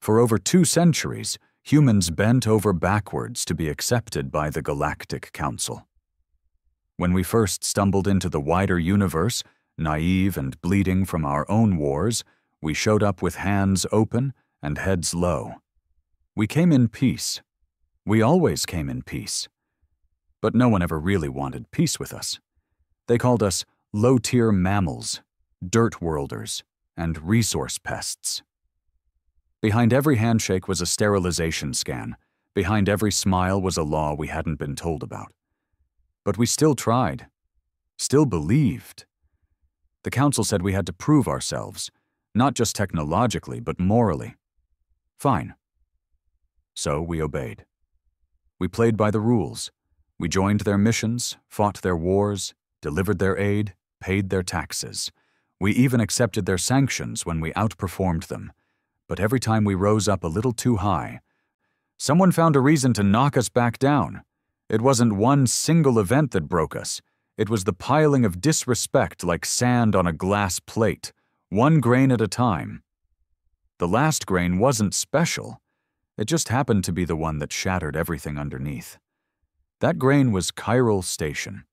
For over 2 centuries, humans bent over backwards to be accepted by the Galactic Council. When we first stumbled into the wider universe, naive and bleeding from our own wars, we showed up with hands open and heads low. We came in peace. We always came in peace. But no one ever really wanted peace with us. They called us low-tier mammals, dirt worlders, and resource pests. Behind every handshake was a sterilization scan. Behind every smile was a law we hadn't been told about. But we still tried, still believed. The council said we had to prove ourselves, not just technologically, but morally. Fine. So we obeyed. We played by the rules. We joined their missions, fought their wars, delivered their aid, paid their taxes. We even accepted their sanctions when we outperformed them. But every time we rose up a little too high, someone found a reason to knock us back down. It wasn't one single event that broke us. It was the piling of disrespect like sand on a glass plate, one grain at a time. The last grain wasn't special. It just happened to be the one that shattered everything underneath. That grain was Chiral Station.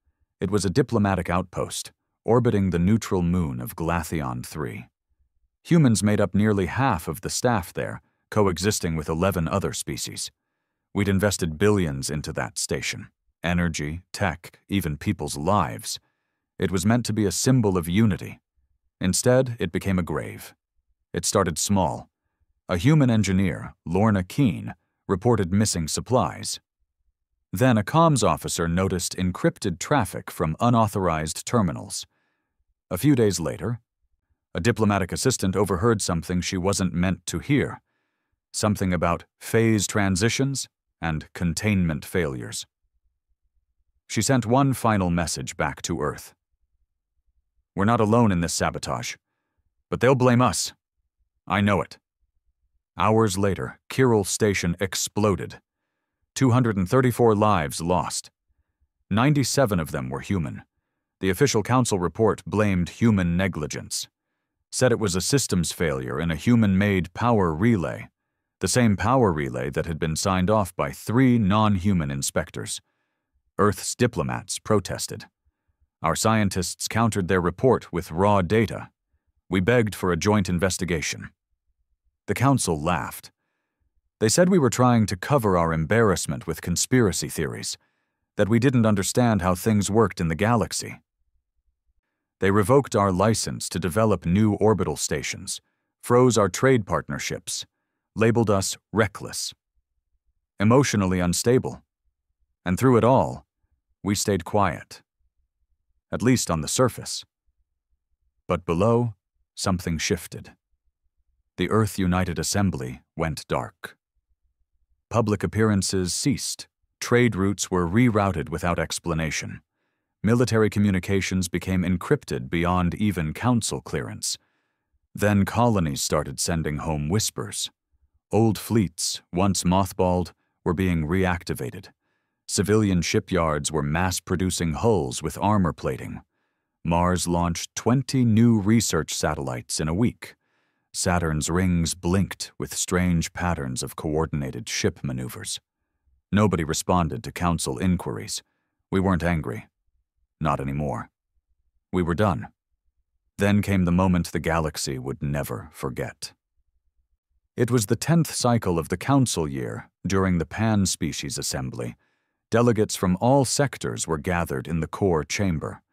It was a diplomatic outpost, orbiting the neutral moon of Glathion 3. Humans made up nearly half of the staff there, coexisting with 11 other species. We'd invested billions into that station. Energy, tech, even people's lives. It was meant to be a symbol of unity. Instead, it became a grave. It started small. A human engineer, Lorna Keene, reported missing supplies. Then a comms officer noticed encrypted traffic from unauthorized terminals. A few days later, a diplomatic assistant overheard something she wasn't meant to hear. Something about phase transitions and containment failures. She sent one final message back to Earth. We're not alone in this sabotage, but they'll blame us. I know it. Hours later, Chiral Station exploded. 234 lives lost. 97 of them were human. The official council report blamed human negligence. Said it was a systems failure in a human-made power relay. The same power relay that had been signed off by 3 non-human inspectors. Earth's diplomats protested. Our scientists countered their report with raw data. We begged for a joint investigation. The council laughed. They said we were trying to cover our embarrassment with conspiracy theories, that we didn't understand how things worked in the galaxy. They revoked our license to develop new orbital stations, froze our trade partnerships, labeled us reckless, emotionally unstable, and through it all, we stayed quiet, at least on the surface. But below, something shifted. The Earth United Assembly went dark. Public appearances ceased. Trade routes were rerouted without explanation. Military communications became encrypted beyond even council clearance. Then colonies started sending home whispers. Old fleets, once mothballed, were being reactivated. Civilian shipyards were mass-producing hulls with armor plating. Mars launched 20 new research satellites in a week. Saturn's rings blinked with strange patterns of coordinated ship maneuvers. Nobody responded to council inquiries. We weren't angry. Not anymore. We were done. Then came the moment the galaxy would never forget. It was the 10th cycle of the council year, during the Pan-Species Assembly. Delegates from all sectors were gathered in the core chamber.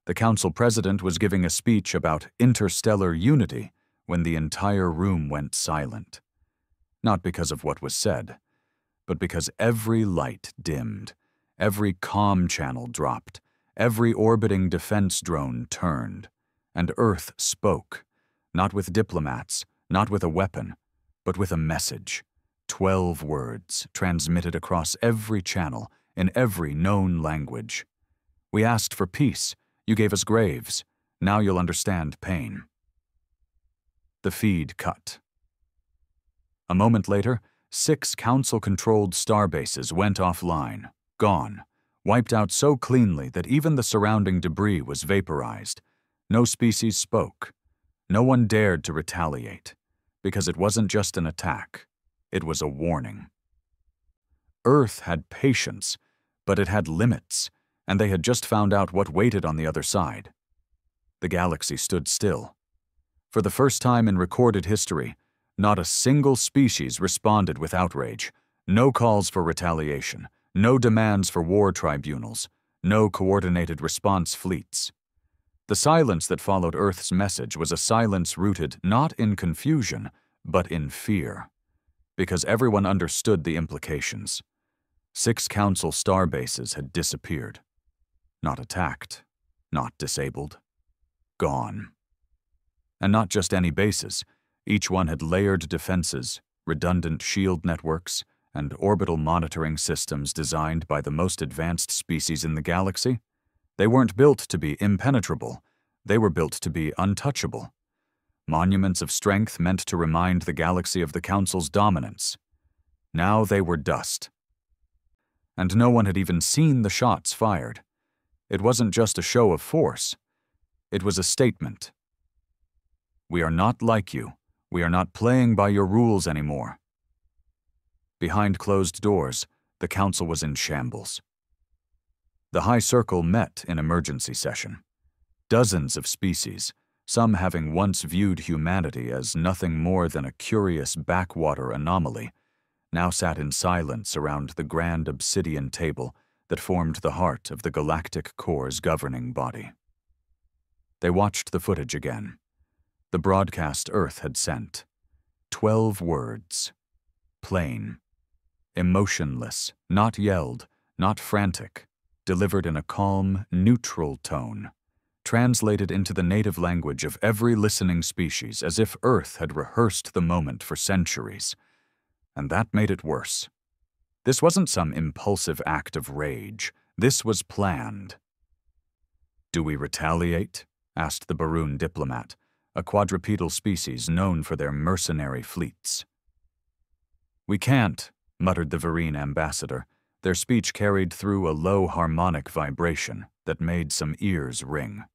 The council president was giving a speech about interstellar unity when the entire room went silent. Not because of what was said, but because every light dimmed, every comm channel dropped, every orbiting defense drone turned, and Earth spoke, not with diplomats, not with a weapon, but with a message. 12 words transmitted across every channel in every known language. We asked for peace. You gave us graves. Now you'll understand pain. The feed cut. A moment later, 6 council-controlled starbases went offline, gone, wiped out so cleanly that even the surrounding debris was vaporized. No species spoke. No one dared to retaliate. because it wasn't just an attack, it was a warning. Earth had patience, but it had limits, and they had just found out what waited on the other side. The galaxy stood still. For the first time in recorded history, not a single species responded with outrage, no calls for retaliation, no demands for war tribunals, no coordinated response fleets. The silence that followed Earth's message was a silence rooted not in confusion, but in fear, because everyone understood the implications. 6 Council starbases had disappeared. Not attacked, not disabled. Gone. And not just any bases. Each one had layered defenses, redundant shield networks, and orbital monitoring systems designed by the most advanced species in the galaxy. They weren't built to be impenetrable. They were built to be untouchable. Monuments of strength meant to remind the galaxy of the Council's dominance. Now they were dust. And no one had even seen the shots fired. It wasn't just a show of force. It was a statement. We are not like you. We are not playing by your rules anymore. Behind closed doors, the Council was in shambles. The High Circle met in emergency session. Dozens of species, some having once viewed humanity as nothing more than a curious backwater anomaly, now sat in silence around the grand obsidian table that formed the heart of the Galactic Core's governing body. They watched the footage again. The broadcast Earth had sent. 12 words. Plain. Emotionless, not yelled, not frantic, delivered in a calm, neutral tone, translated into the native language of every listening species as if Earth had rehearsed the moment for centuries. And that made it worse. This wasn't some impulsive act of rage. This was planned. "Do we retaliate?" asked the Baroon diplomat, a quadrupedal species known for their mercenary fleets. "We can't," muttered the Vereen ambassador, their speech carried through a low harmonic vibration that made some ears ring.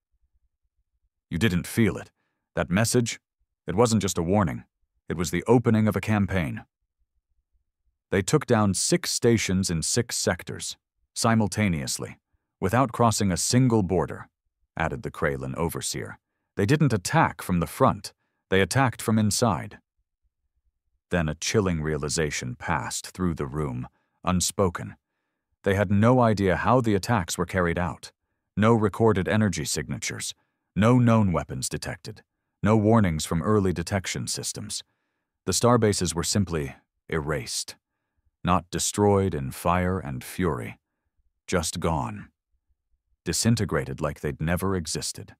"You didn't feel it. That message? It wasn't just a warning. It was the opening of a campaign." They took down 6 stations in 6 sectors, simultaneously, without crossing a single border, added the Kraylan overseer. They didn't attack from the front. They attacked from inside. Then a chilling realization passed through the room, unspoken. They had no idea how the attacks were carried out. No recorded energy signatures. No known weapons detected. No warnings from early detection systems. The starbases were simply erased. Not destroyed in fire and fury. Just gone. Disintegrated like they'd never existed.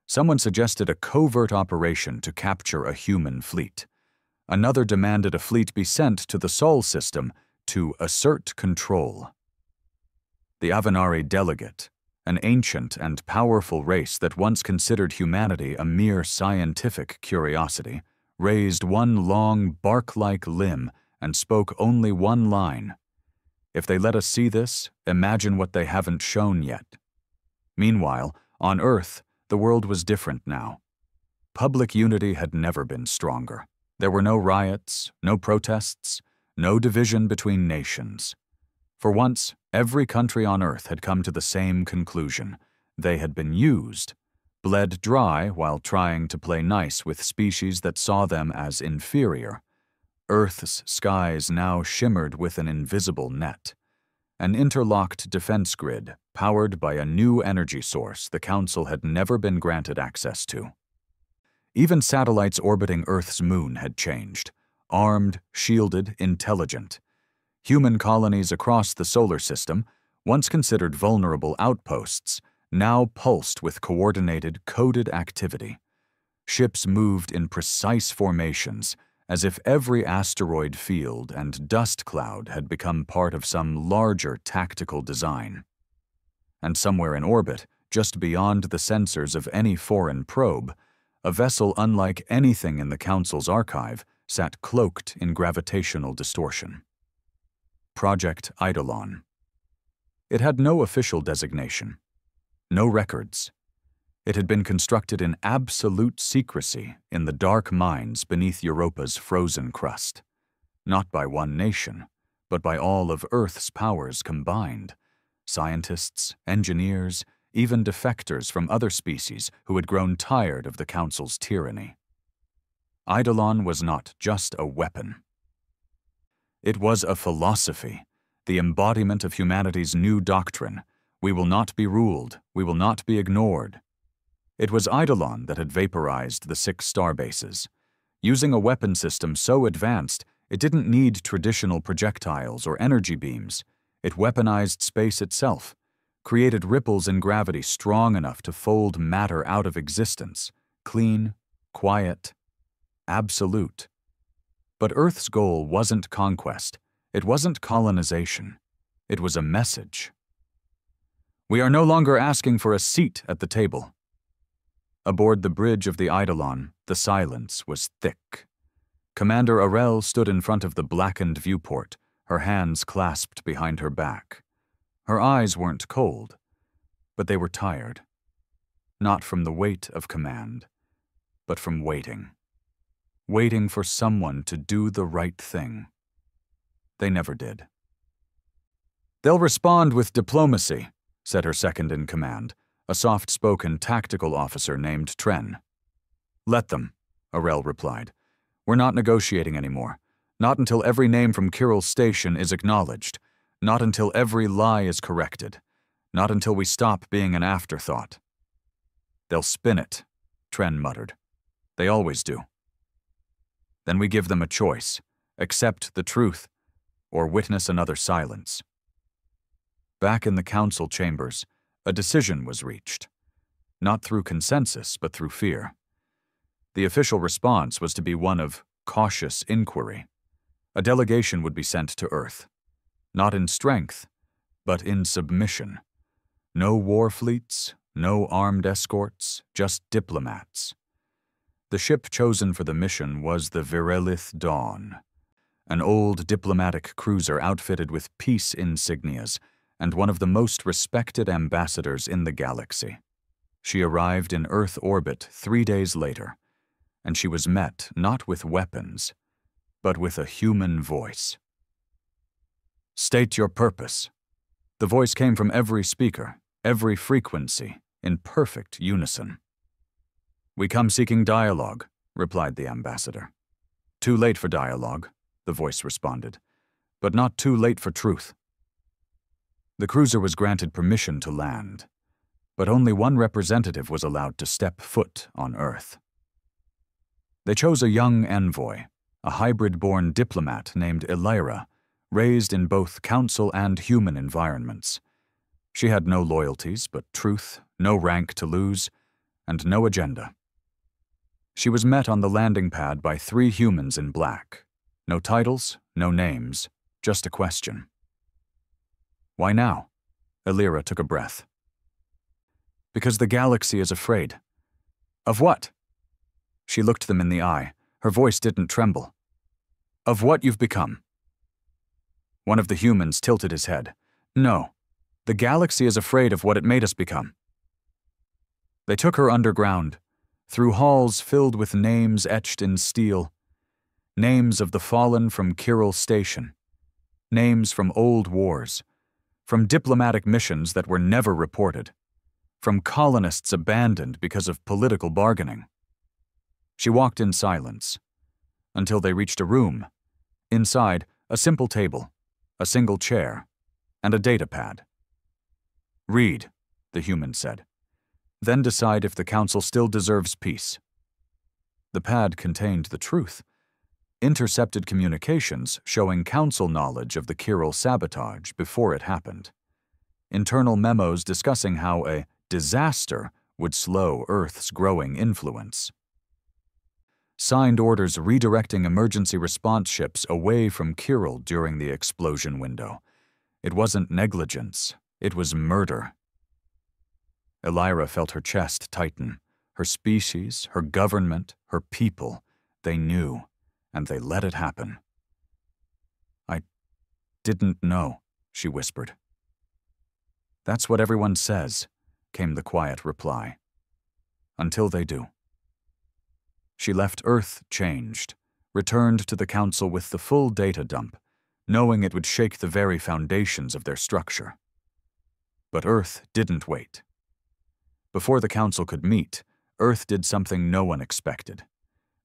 Someone suggested a covert operation to capture a human fleet. Another demanded a fleet be sent to the Sol system to assert control. The Avenari delegate, an ancient and powerful race that once considered humanity a mere scientific curiosity, raised one long, bark-like limb and spoke only one line. "If they let us see this, imagine what they haven't shown yet." Meanwhile, on Earth, the world was different now. Public unity had never been stronger. There were no riots, no protests, no division between nations. For once, every country on Earth had come to the same conclusion. They had been used, bled dry while trying to play nice with species that saw them as inferior. Earth's skies now shimmered with an invisible net, an interlocked defense grid powered by a new energy source the Council had never been granted access to. Even satellites orbiting Earth's moon had changed, armed, shielded, intelligent. Human colonies across the solar system, once considered vulnerable outposts, now pulsed with coordinated, coded activity. Ships moved in precise formations, as if every asteroid field and dust cloud had become part of some larger tactical design. And somewhere in orbit, just beyond the sensors of any foreign probe, a vessel unlike anything in the Council's archive sat cloaked in gravitational distortion. Project Eidolon. It had no official designation, no records. It had been constructed in absolute secrecy in the dark mines beneath Europa's frozen crust, not by one nation, but by all of Earth's powers combined, scientists, engineers, even defectors from other species who had grown tired of the Council's tyranny. Eidolon was not just a weapon. It was a philosophy, the embodiment of humanity's new doctrine. We will not be ruled, we will not be ignored. It was Eidolon that had vaporized the 6 starbases. Using a weapon system so advanced, it didn't need traditional projectiles or energy beams. It weaponized space itself, created ripples in gravity strong enough to fold matter out of existence, clean, quiet, absolute. But Earth's goal wasn't conquest. It wasn't colonization. It was a message. We are no longer asking for a seat at the table. Aboard the bridge of the Eidolon, the silence was thick. Commander Arel stood in front of the blackened viewport, her hands clasped behind her back. Her eyes weren't cold, but they were tired. Not from the weight of command, but from waiting. Waiting for someone to do the right thing. They never did. "They'll respond with diplomacy," said her second-in-command, a soft-spoken tactical officer named Tren. "Let them," Arel replied. "We're not negotiating anymore. Not until every name from Kirill's station is acknowledged. Not until every lie is corrected. Not until we stop being an afterthought." "They'll spin it," Tren muttered. "They always do." "Then we give them a choice. Accept the truth, or witness another silence." Back in the council chambers, a decision was reached. Not through consensus, but through fear. The official response was to be one of cautious inquiry. A delegation would be sent to Earth. Not in strength, but in submission. No war fleets, no armed escorts, just diplomats. The ship chosen for the mission was the Virelith Dawn, an old diplomatic cruiser outfitted with peace insignias and one of the most respected ambassadors in the galaxy. She arrived in Earth orbit 3 days later, and she was met not with weapons, but with a human voice. "State your purpose." The voice came from every speaker, every frequency, in perfect unison. "We come seeking dialogue," replied the ambassador. "Too late for dialogue," the voice responded, "but not too late for truth." The cruiser was granted permission to land, but only one representative was allowed to step foot on Earth. They chose a young envoy, a hybrid-born diplomat named Elira, raised in both council and human environments. She had no loyalties but truth, no rank to lose, and no agenda. She was met on the landing pad by 3 humans in black. No titles, no names, just a question. "Why now?" Elira took a breath. "Because the galaxy is afraid." "Of what?" She looked them in the eye. Her voice didn't tremble. "Of what you've become." One of the humans tilted his head. "No, the galaxy is afraid of what it made us become." They took her underground, through halls filled with names etched in steel, names of the fallen from Kirill's station, names from old wars, from diplomatic missions that were never reported, from colonists abandoned because of political bargaining. She walked in silence, until they reached a room. Inside, a simple table, a single chair, and a data pad. "Read," the human said. "Then decide if the council still deserves peace." The pad contained the truth. Intercepted communications showing council knowledge of the Kirill sabotage before it happened. Internal memos discussing how a disaster would slow Earth's growing influence. Signed orders redirecting emergency response ships away from Kirill during the explosion window. It wasn't negligence, it was murder. Elira felt her chest tighten. Her species, her government, her people, they knew, and they let it happen. "I didn't know," she whispered. "That's what everyone says," came the quiet reply. until they do. She left Earth changed, returned to the Council with the full data dump, knowing it would shake the very foundations of their structure. But Earth didn't wait. Before the Council could meet, Earth did something no one expected.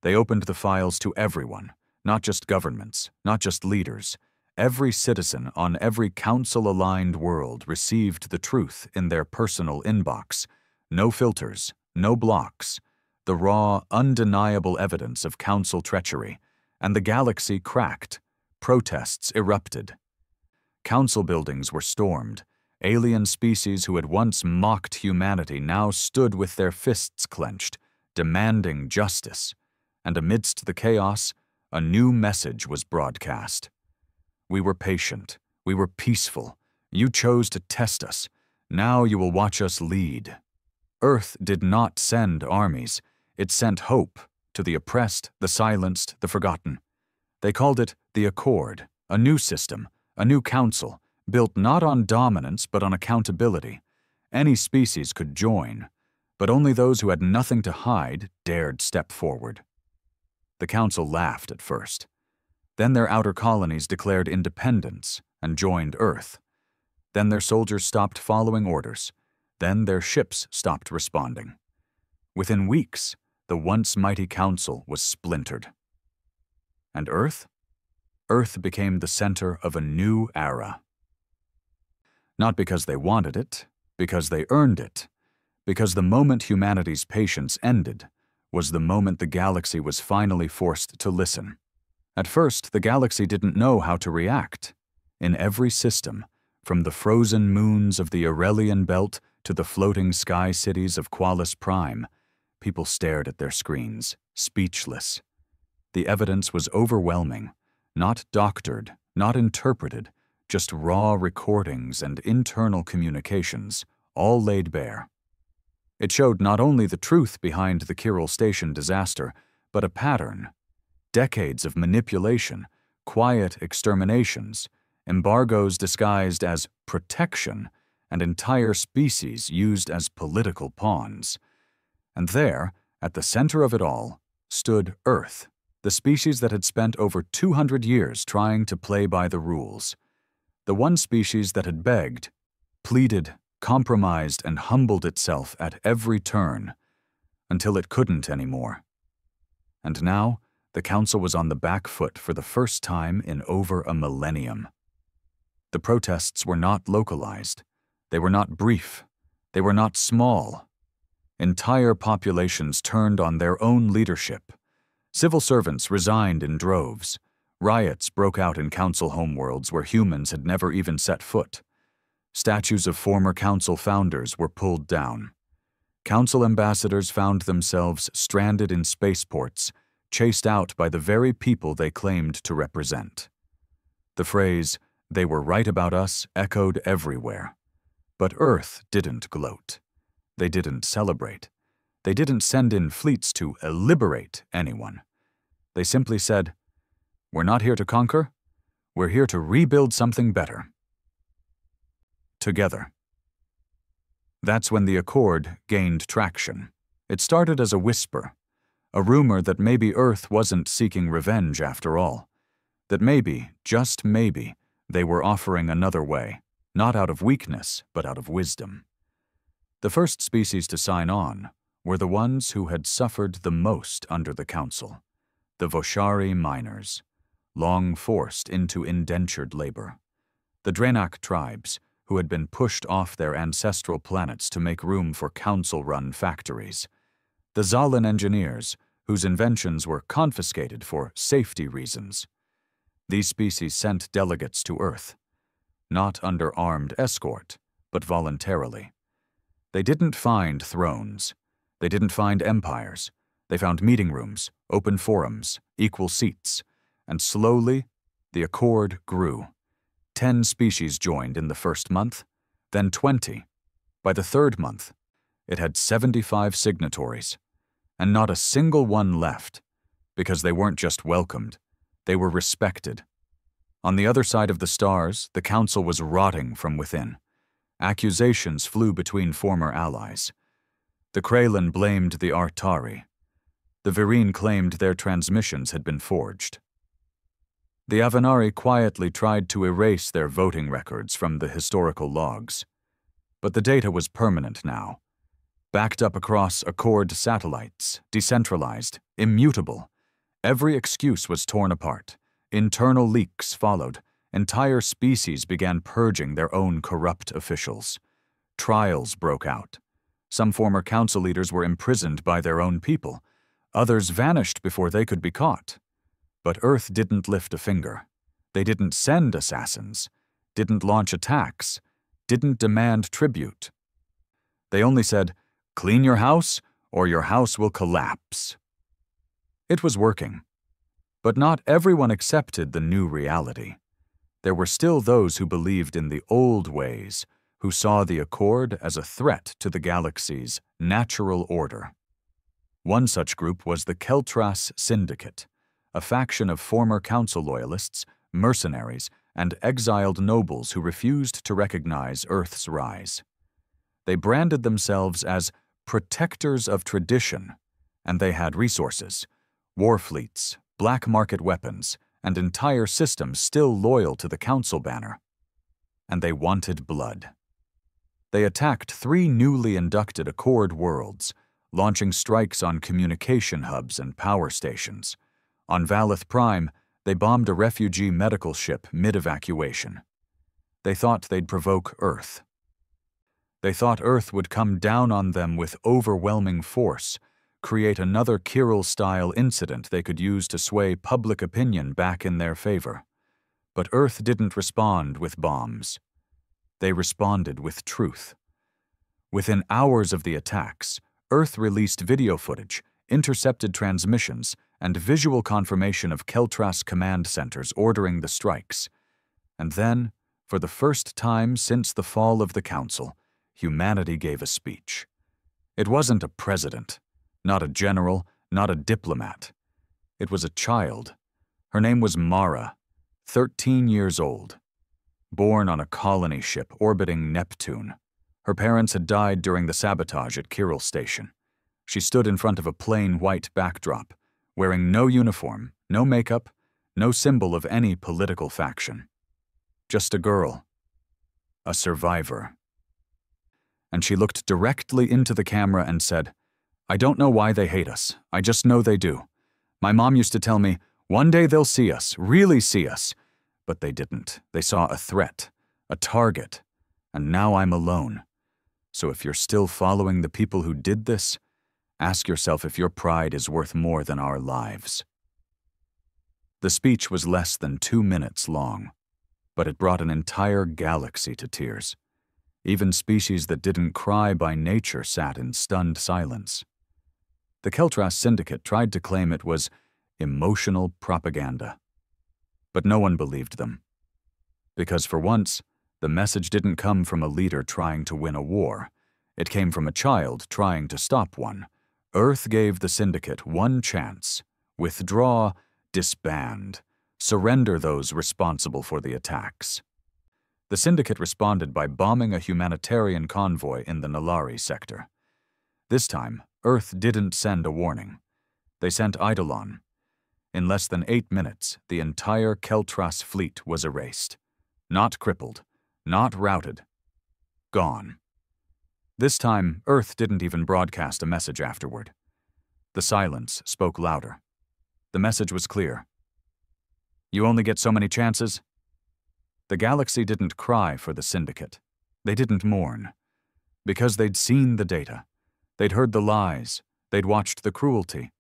They opened the files to everyone, not just governments, not just leaders. Every citizen on every Council-aligned world received the truth in their personal inbox. No filters, no blocks. The raw, undeniable evidence of Council treachery, and the galaxy cracked. Protests erupted. Council buildings were stormed. Alien species who had once mocked humanity now stood with their fists clenched, demanding justice. And amidst the chaos, a new message was broadcast. We were patient. We were peaceful. You chose to test us. Now you will watch us lead. Earth did not send armies. It sent hope to the oppressed, the silenced, the forgotten. They called it the Accord, a new system, a new council, built not on dominance but on accountability. Any species could join, but only those who had nothing to hide dared step forward. The council laughed at first. Then their outer colonies declared independence and joined Earth. Then their soldiers stopped following orders. Then their ships stopped responding. Within weeks, the once mighty council was splintered. And Earth? Earth became the center of a new era. Not because they wanted it, because they earned it, because the moment humanity's patience ended was the moment the galaxy was finally forced to listen. At first, the galaxy didn't know how to react. In every system, from the frozen moons of the Aurelian Belt to the floating sky cities of Qualis Prime, people stared at their screens, speechless. The evidence was overwhelming, not doctored, not interpreted, just raw recordings and internal communications, all laid bare. It showed not only the truth behind the Chiral Station disaster, but a pattern. Decades of manipulation, quiet exterminations, embargoes disguised as protection, and entire species used as political pawns. And there, at the center of it all, stood Earth, the species that had spent over 200 years trying to play by the rules. The one species that had begged, pleaded, compromised, and humbled itself at every turn, until it couldn't anymore. And now, the Council was on the back foot for the first time in over a millennium. The protests were not localized. They were not brief. They were not small. Entire populations turned on their own leadership. Civil servants resigned in droves. Riots broke out in Council homeworlds where humans had never even set foot. Statues of former Council founders were pulled down. Council ambassadors found themselves stranded in spaceports, chased out by the very people they claimed to represent. The phrase, "They were right about us," echoed everywhere. But Earth didn't gloat. They didn't celebrate. They didn't send in fleets to liberate anyone. They simply said, "We're not here to conquer. We're here to rebuild something better. Together." That's when the Accord gained traction. It started as a whisper, a rumor that maybe Earth wasn't seeking revenge after all, that maybe, just maybe, they were offering another way, not out of weakness, but out of wisdom. The first species to sign on were the ones who had suffered the most under the Council, the Voshari miners, long forced into indentured labor, the Draenach tribes, who had been pushed off their ancestral planets to make room for Council-run factories, the Zalin engineers, whose inventions were confiscated for safety reasons. These species sent delegates to Earth, not under armed escort, but voluntarily. They didn't find thrones. They didn't find empires. They found meeting rooms, open forums, equal seats, and slowly, the Accord grew. 10 species joined in the first month, then 20. By the third month, it had 75 signatories, and not a single one left, because they weren't just welcomed, they were respected. On the other side of the stars, the Council was rotting from within. Accusations flew between former allies. The Kraylan blamed the Artari. The Virene claimed their transmissions had been forged. The Avenari quietly tried to erase their voting records from the historical logs. But the data was permanent now, backed up across Accord satellites, decentralized, immutable. Every excuse was torn apart. Internal leaks followed. Entire species began purging their own corrupt officials. Trials broke out. Some former council leaders were imprisoned by their own people. Others vanished before they could be caught. But Earth didn't lift a finger. They didn't send assassins, didn't launch attacks, didn't demand tribute. They only said, "Clean your house, or your house will collapse." It was working. But not everyone accepted the new reality. There were still those who believed in the old ways, who saw the Accord as a threat to the galaxy's natural order. One such group was the Keltras Syndicate, a faction of former council loyalists, mercenaries, and exiled nobles who refused to recognize Earth's rise. They branded themselves as protectors of tradition, and they had resources, war fleets, black market weapons, and entire systems still loyal to the council banner. And they wanted blood. They attacked 3 newly inducted Accord worlds, launching strikes on communication hubs and power stations. On Valith Prime, they bombed a refugee medical ship mid-evacuation. They thought they'd provoke Earth. They thought Earth would come down on them with overwhelming force, create another Kirill-style incident they could use to sway public opinion back in their favor. But Earth didn't respond with bombs. They responded with truth. Within hours of the attacks, Earth released video footage, intercepted transmissions, and visual confirmation of Keltras command centers ordering the strikes. And then, for the first time since the fall of the Council, humanity gave a speech. It wasn't a president, not a general, not a diplomat. It was a child. Her name was Mara, 13 years old. Born on a colony ship orbiting Neptune. Her parents had died during the sabotage at Kirill Station. She stood in front of a plain white backdrop, wearing no uniform, no makeup, no symbol of any political faction. Just a girl. A survivor. And she looked directly into the camera and said, "I don't know why they hate us. I just know they do. My mom used to tell me, one day they'll see us, really see us. But they didn't. They saw a threat, a target, and now I'm alone. So if you're still following the people who did this, ask yourself if your pride is worth more than our lives." The speech was less than 2 minutes long, but it brought an entire galaxy to tears. Even species that didn't cry by nature sat in stunned silence. The Keltras Syndicate tried to claim it was emotional propaganda. But no one believed them. Because for once, the message didn't come from a leader trying to win a war. It came from a child trying to stop one. Earth gave the Syndicate one chance. Withdraw, disband, surrender those responsible for the attacks. The Syndicate responded by bombing a humanitarian convoy in the Nalari sector. This time, Earth didn't send a warning. They sent Eidolon. In less than 8 minutes, the entire Keltras fleet was erased. Not crippled, not routed. Gone. This time, Earth didn't even broadcast a message afterward. The silence spoke louder. The message was clear. You only get so many chances? The galaxy didn't cry for the Syndicate. They didn't mourn. Because they'd seen the data. They'd heard the lies. They'd watched the cruelty.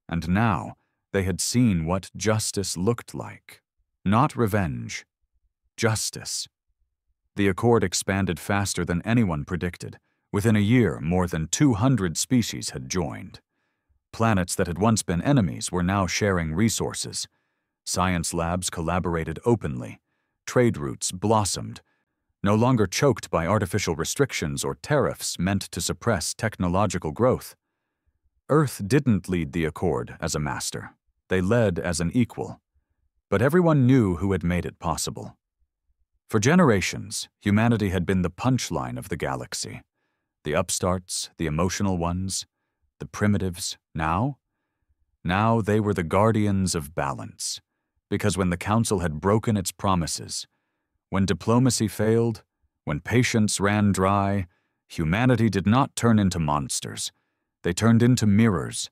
And now, they had seen what justice looked like. Not revenge. Justice. The Accord expanded faster than anyone predicted. Within a year, more than 200 species had joined. Planets that had once been enemies were now sharing resources. Science labs collaborated openly. Trade routes blossomed, no longer choked by artificial restrictions or tariffs meant to suppress technological growth. Earth didn't lead the Accord as a master. They led as an equal. But everyone knew who had made it possible. For generations, humanity had been the punchline of the galaxy. The upstarts, the emotional ones, the primitives. Now they were the guardians of balance. Because when the Council had broken its promises, when diplomacy failed, when patience ran dry, humanity did not turn into monsters. They turned into mirrors.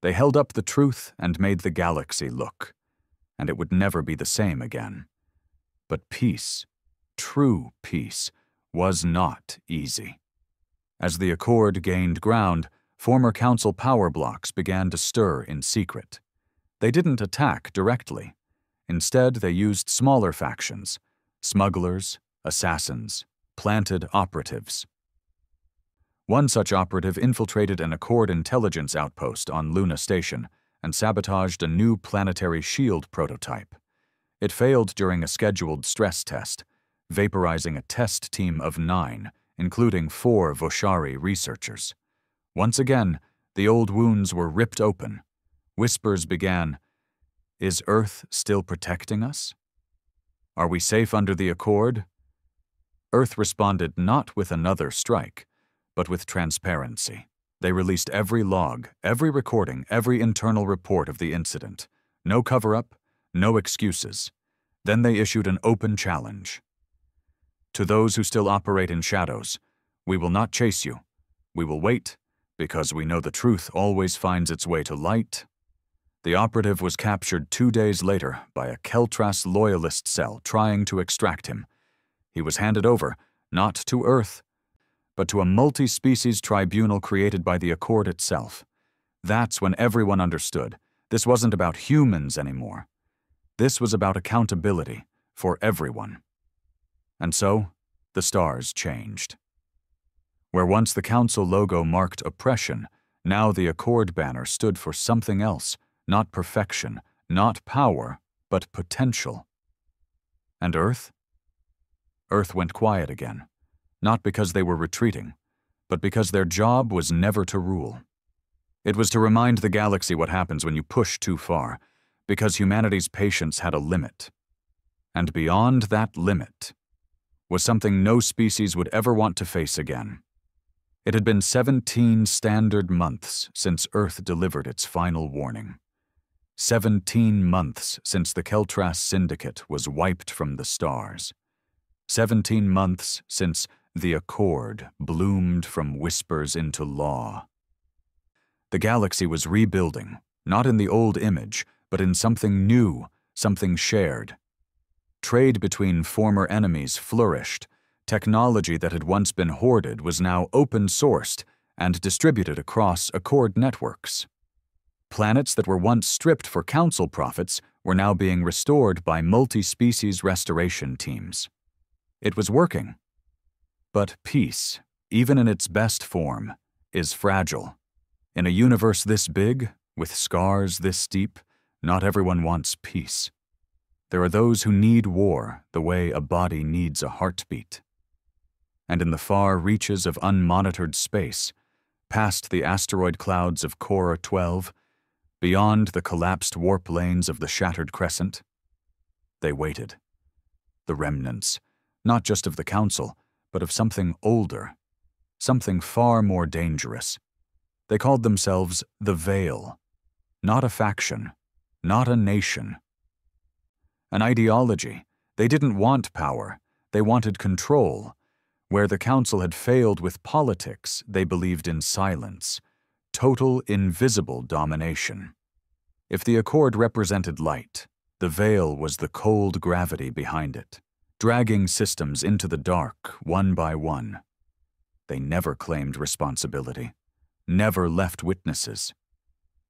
They held up the truth and made the galaxy look. And it would never be the same again. But peace, true peace, was not easy. As the Accord gained ground, former Council power blocks began to stir in secret. They didn't attack directly. Instead, they used smaller factions, smugglers, assassins, planted operatives. One such operative infiltrated an Accord intelligence outpost on Luna Station and sabotaged a new planetary shield prototype. It failed during a scheduled stress test, vaporizing a test team of 9, including 4 Voshari researchers. Once again, the old wounds were ripped open. Whispers began, "Is Earth still protecting us? Are we safe under the Accord?" Earth responded not with another strike, but with transparency. They released every log, every recording, every internal report of the incident. No cover-up, no excuses. Then they issued an open challenge. To those who still operate in shadows, we will not chase you. We will wait, because we know the truth always finds its way to light. The operative was captured 2 days later by a Keltras loyalist cell trying to extract him. He was handed over, not to Earth, but to a multi-species tribunal created by the Accord itself. That's when everyone understood. This wasn't about humans anymore. This was about accountability for everyone. And so, the stars changed. Where once the Council logo marked oppression, now the Accord banner stood for something else, not perfection, not power, but potential. And Earth? Earth went quiet again. Not because they were retreating, but because their job was never to rule. It was to remind the galaxy what happens when you push too far, because humanity's patience had a limit. And beyond that limit was something no species would ever want to face again. It had been 17 standard months since Earth delivered its final warning. 17 months since the Keltras Syndicate was wiped from the stars. 17 months since the Accord bloomed from whispers into law. The galaxy was rebuilding, not in the old image, but in something new, something shared. Trade between former enemies flourished. Technology that had once been hoarded was now open-sourced and distributed across Accord networks. Planets that were once stripped for Council profits were now being restored by multi-species restoration teams. It was working. But peace, even in its best form, is fragile. In a universe this big, with scars this deep, not everyone wants peace. There are those who need war the way a body needs a heartbeat. And in the far reaches of unmonitored space, past the asteroid clouds of Cora 12, beyond the collapsed warp lanes of the shattered crescent, they waited. The remnants, not just of the Council, but of something older, something far more dangerous. They called themselves the Veil, not a faction, not a nation. An ideology. They didn't want power, they wanted control. Where the Council had failed with politics, they believed in silence, total invisible domination. If the Accord represented light, the Veil was the cold gravity behind it, dragging systems into the dark one by one. They never claimed responsibility, never left witnesses.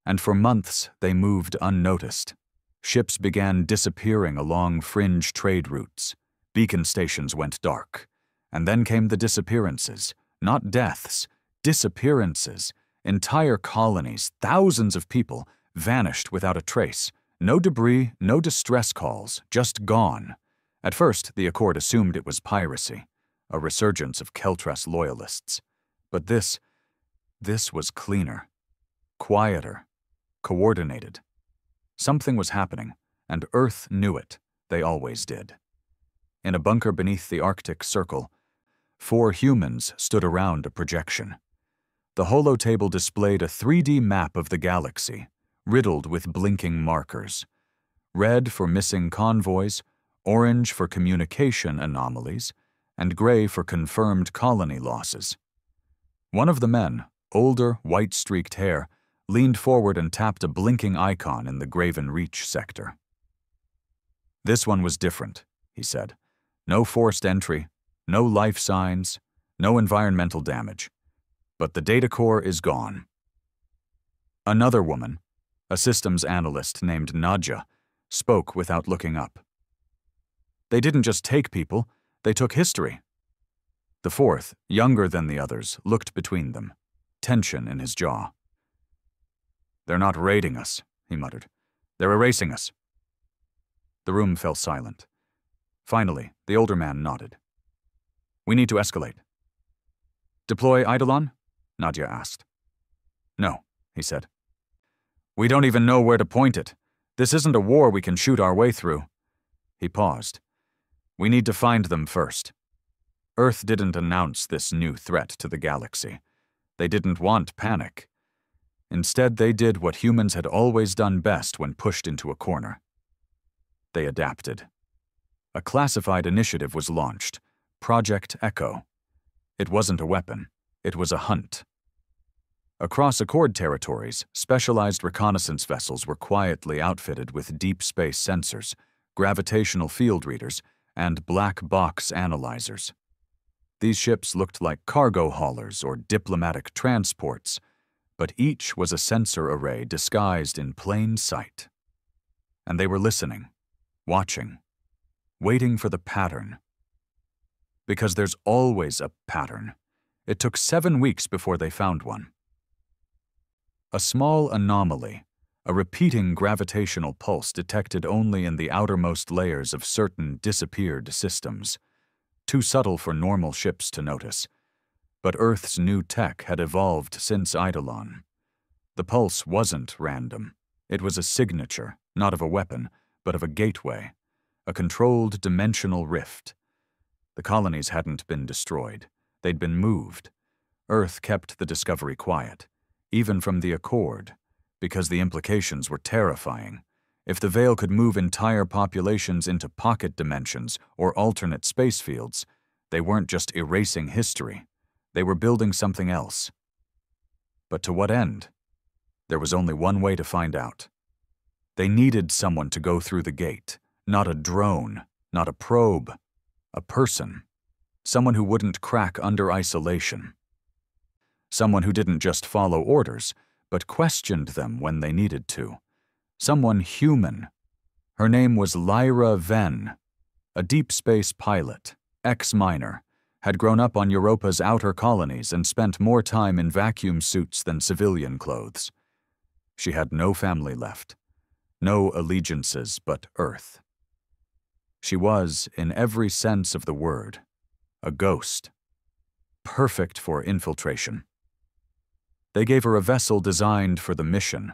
And for months they moved unnoticed. Ships began disappearing along fringe trade routes. Beacon stations went dark. And then came the disappearances, not deaths, disappearances. Entire colonies, thousands of people, vanished without a trace. No debris, no distress calls, just gone. At first, the Accord assumed it was piracy, a resurgence of Keltras loyalists. But this was cleaner, quieter, coordinated. Something was happening, and Earth knew it. They always did. In a bunker beneath the Arctic Circle, 4 humans stood around a projection. The holotable displayed a 3D map of the galaxy, riddled with blinking markers. Red for missing convoys, orange for communication anomalies, and gray for confirmed colony losses. One of the men, older, white-streaked hair, leaned forward and tapped a blinking icon in the Graven Reach sector. "This one was different," he said. "No forced entry, no life signs, no environmental damage. But the data core is gone." Another woman, a systems analyst named Nadja, spoke without looking up. "They didn't just take people, they took history." The fourth, younger than the others, looked between them, tension in his jaw. "They're not raiding us," he muttered. "They're erasing us." The room fell silent. Finally, the older man nodded. "We need to escalate." "Deploy Eidolon?" Nadja asked. "No," he said. "We don't even know where to point it. This isn't a war we can shoot our way through." He paused. "We need to find them first." Earth didn't announce this new threat to the galaxy. They didn't want panic. Instead, they did what humans had always done best when pushed into a corner. They adapted. A classified initiative was launched, Project Echo. It wasn't a weapon, it was a hunt. Across Accord territories, specialized reconnaissance vessels were quietly outfitted with deep space sensors, gravitational field readers, and black box analyzers. These ships looked like cargo haulers or diplomatic transports, but each was a sensor array disguised in plain sight. And they were listening, watching, waiting for the pattern. Because there's always a pattern. It took 7 weeks before they found one. A small anomaly, a repeating gravitational pulse detected only in the outermost layers of certain disappeared systems, too subtle for normal ships to notice. But Earth's new tech had evolved since Eidolon. The pulse wasn't random. It was a signature, not of a weapon, but of a gateway, a controlled dimensional rift. The colonies hadn't been destroyed. They'd been moved. Earth kept the discovery quiet, even from the Accord, because the implications were terrifying. If the Veil could move entire populations into pocket dimensions or alternate space fields, they weren't just erasing history. They were building something else. But to what end? There was only one way to find out. They needed someone to go through the gate, not a drone, not a probe, a person. Someone who wouldn't crack under isolation. Someone who didn't just follow orders, but questioned them when they needed to. Someone human. Her name was Lyra Venn, a deep space pilot, ex-miner, had grown up on Europa's outer colonies and spent more time in vacuum suits than civilian clothes. She had no family left, no allegiances but Earth. She was, in every sense of the word, a ghost, perfect for infiltration. They gave her a vessel designed for the mission,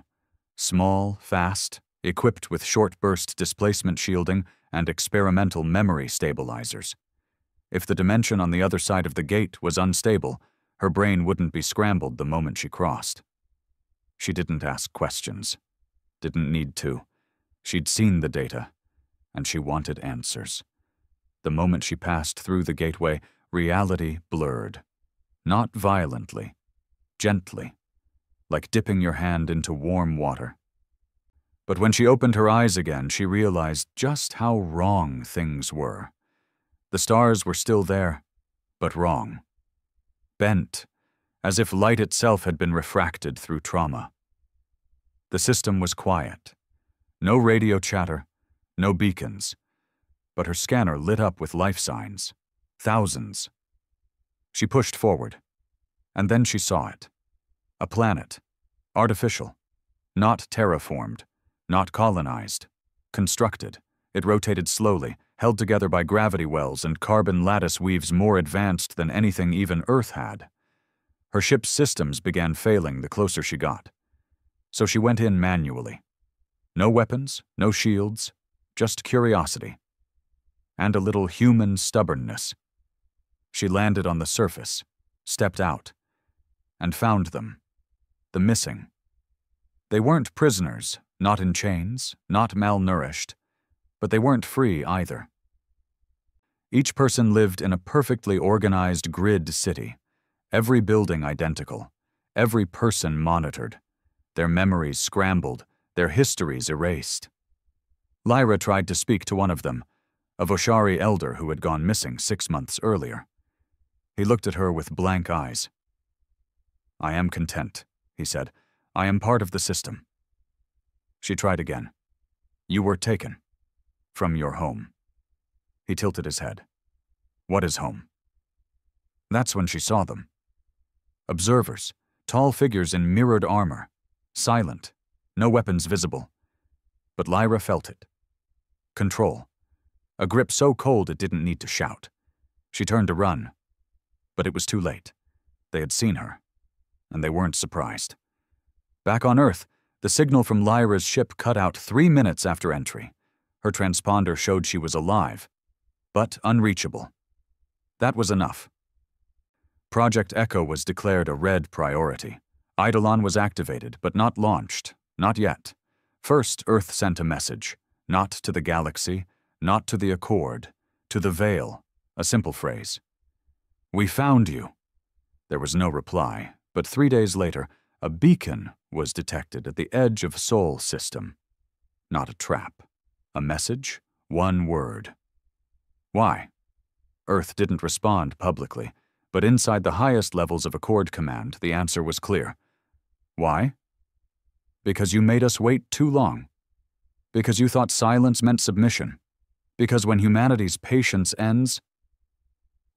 small, fast, equipped with short-burst displacement shielding and experimental memory stabilizers. If the dimension on the other side of the gate was unstable, her brain wouldn't be scrambled the moment she crossed. She didn't ask questions. Didn't need to. She'd seen the data, and she wanted answers. The moment she passed through the gateway, reality blurred. Not violently, gently, like dipping your hand into warm water. But when she opened her eyes again, she realized just how wrong things were. The stars were still there, but wrong. Bent, as if light itself had been refracted through trauma. The system was quiet. No radio chatter, no beacons. But her scanner lit up with life signs. Thousands. She pushed forward, and then she saw it. A planet. Artificial. Not terraformed. Not colonized. Constructed. It rotated slowly, held together by gravity wells and carbon lattice weaves more advanced than anything even Earth had. Her ship's systems began failing the closer she got. So she went in manually. No weapons, no shields, just curiosity. And a little human stubbornness. She landed on the surface, stepped out, and found them, the missing. They weren't prisoners, not in chains, not malnourished, but they weren't free either. Each person lived in a perfectly organized grid city, every building identical, every person monitored, their memories scrambled, their histories erased. Lyra tried to speak to one of them, a Voshari elder who had gone missing 6 months earlier. He looked at her with blank eyes. "I am content," he said. "I am part of the system." She tried again. "You were taken. From your home." He tilted his head. "What is home?" That's when she saw them. Observers, tall figures in mirrored armor, silent, no weapons visible. But Lyra felt it. Control. A grip so cold it didn't need to shout. She turned to run. But it was too late. They had seen her, and they weren't surprised. Back on Earth, the signal from Lyra's ship cut out 3 minutes after entry. Her transponder showed she was alive, but unreachable. That was enough. Project Echo was declared a red priority. Eidolon was activated, but not launched. Not yet. First, Earth sent a message. Not to the galaxy, not to the Accord, to the Veil, a simple phrase. "We found you." There was no reply, but 3 days later, a beacon was detected at the edge of Sol system. Not a trap. A message, one word. Why? Earth didn't respond publicly, but inside the highest levels of Accord Command, the answer was clear. Why? Because you made us wait too long. Because you thought silence meant submission. Because when humanity's patience ends,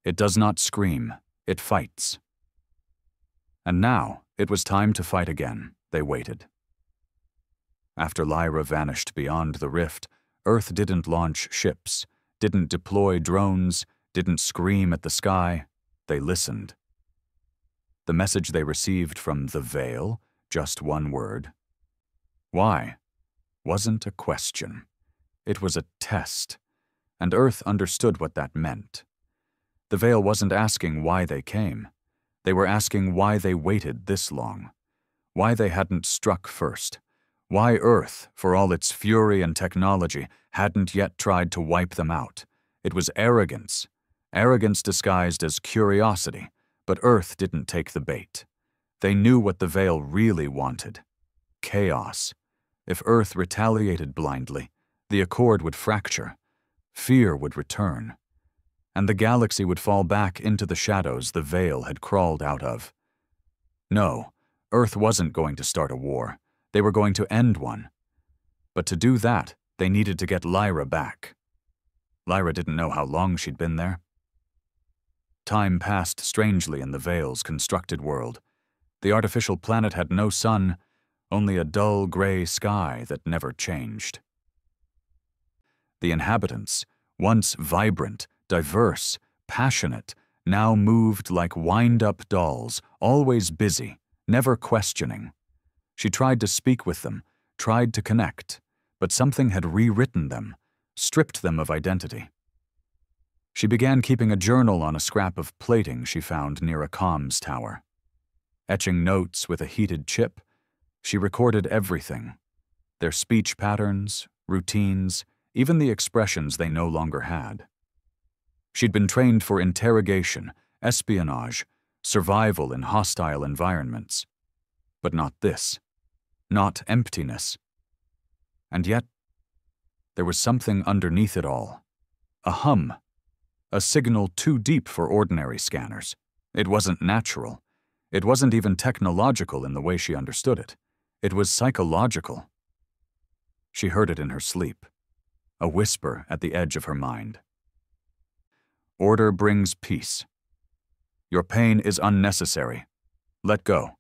it does not scream, it fights. And now, it was time to fight again. They waited. After Lyra vanished beyond the rift, Earth didn't launch ships, didn't deploy drones, didn't scream at the sky. They listened. The message they received from the Veil, just one word. Why? Wasn't a question. It was a test, and Earth understood what that meant. The Veil wasn't asking why they came. They were asking why they waited this long, why they hadn't struck first, why Earth, for all its fury and technology, hadn't yet tried to wipe them out. It was arrogance, arrogance disguised as curiosity, but Earth didn't take the bait. They knew what the Veil really wanted. Chaos. If Earth retaliated blindly, the Accord would fracture, fear would return, and the galaxy would fall back into the shadows the Veil had crawled out of. No, Earth wasn't going to start a war. They were going to end one. But to do that, they needed to get Lyra back. Lyra didn't know how long she'd been there. Time passed strangely in the Veil's constructed world. The artificial planet had no sun, only a dull gray sky that never changed. The inhabitants, once vibrant, diverse, passionate, now moved like wind-up dolls, always busy, never questioning. She tried to speak with them, tried to connect, but something had rewritten them, stripped them of identity. She began keeping a journal on a scrap of plating she found near a comms tower. Etching notes with a heated chip, she recorded everything, their speech patterns, routines, even the expressions they no longer had. She'd been trained for interrogation, espionage, survival in hostile environments. But not this. Not emptiness. And yet, there was something underneath it all. A hum. A signal too deep for ordinary scanners. It wasn't natural. It wasn't even technological in the way she understood it. It was psychological. She heard it in her sleep. A whisper at the edge of her mind. Order brings peace. Your pain is unnecessary. Let go.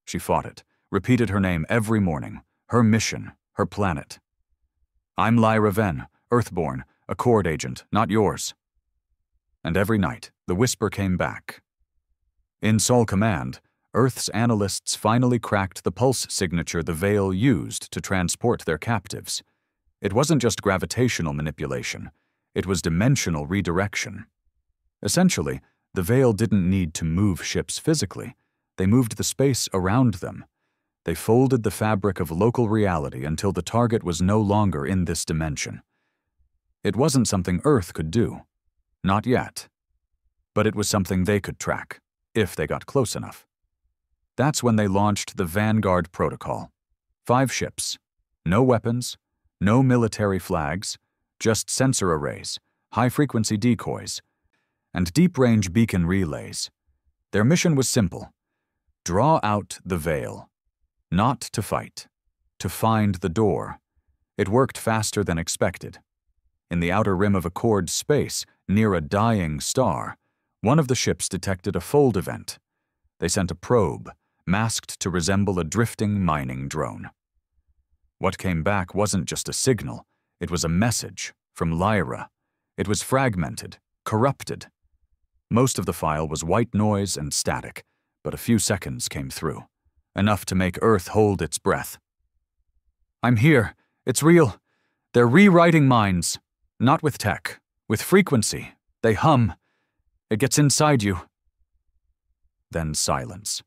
She fought it, repeated her name every morning, her mission, her planet. I'm Lyra Venn, Earthborn, Accord agent, not yours. And every night, the whisper came back. In Sol Command, Earth's analysts finally cracked the pulse signature the Veil used to transport their captives. It wasn't just gravitational manipulation, it was dimensional redirection. Essentially, the Veil didn't need to move ships physically. They moved the space around them. They folded the fabric of local reality until the target was no longer in this dimension. It wasn't something Earth could do. Not yet. But it was something they could track, if they got close enough. That's when they launched the Vanguard Protocol. 5 ships. No weapons, no military flags, just sensor arrays, high-frequency decoys, and deep-range beacon relays. Their mission was simple. Draw out the Veil. Not to fight. To find the door. It worked faster than expected. In the outer rim of Accord space, near a dying star, one of the ships detected a fold event. They sent a probe, masked to resemble a drifting mining drone. What came back wasn't just a signal, it was a message from Lyra. It was fragmented, corrupted. Most of the file was white noise and static, but a few seconds came through, enough to make Earth hold its breath. "I'm here. It's real. They're rewriting minds. Not with tech, with frequency. They hum. It gets inside you." Then silence.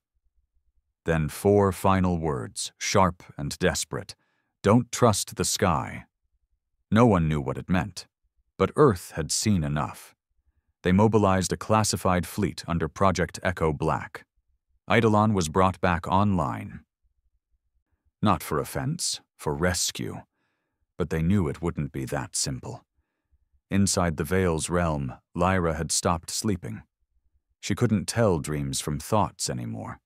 Then 4 final words, sharp and desperate. "Don't trust the sky." No one knew what it meant, but Earth had seen enough. They mobilized a classified fleet under Project Echo Black. Eidolon was brought back online. Not for offense, for rescue, but they knew it wouldn't be that simple. Inside the Veil's realm, Lyra had stopped sleeping. She couldn't tell dreams from thoughts anymore.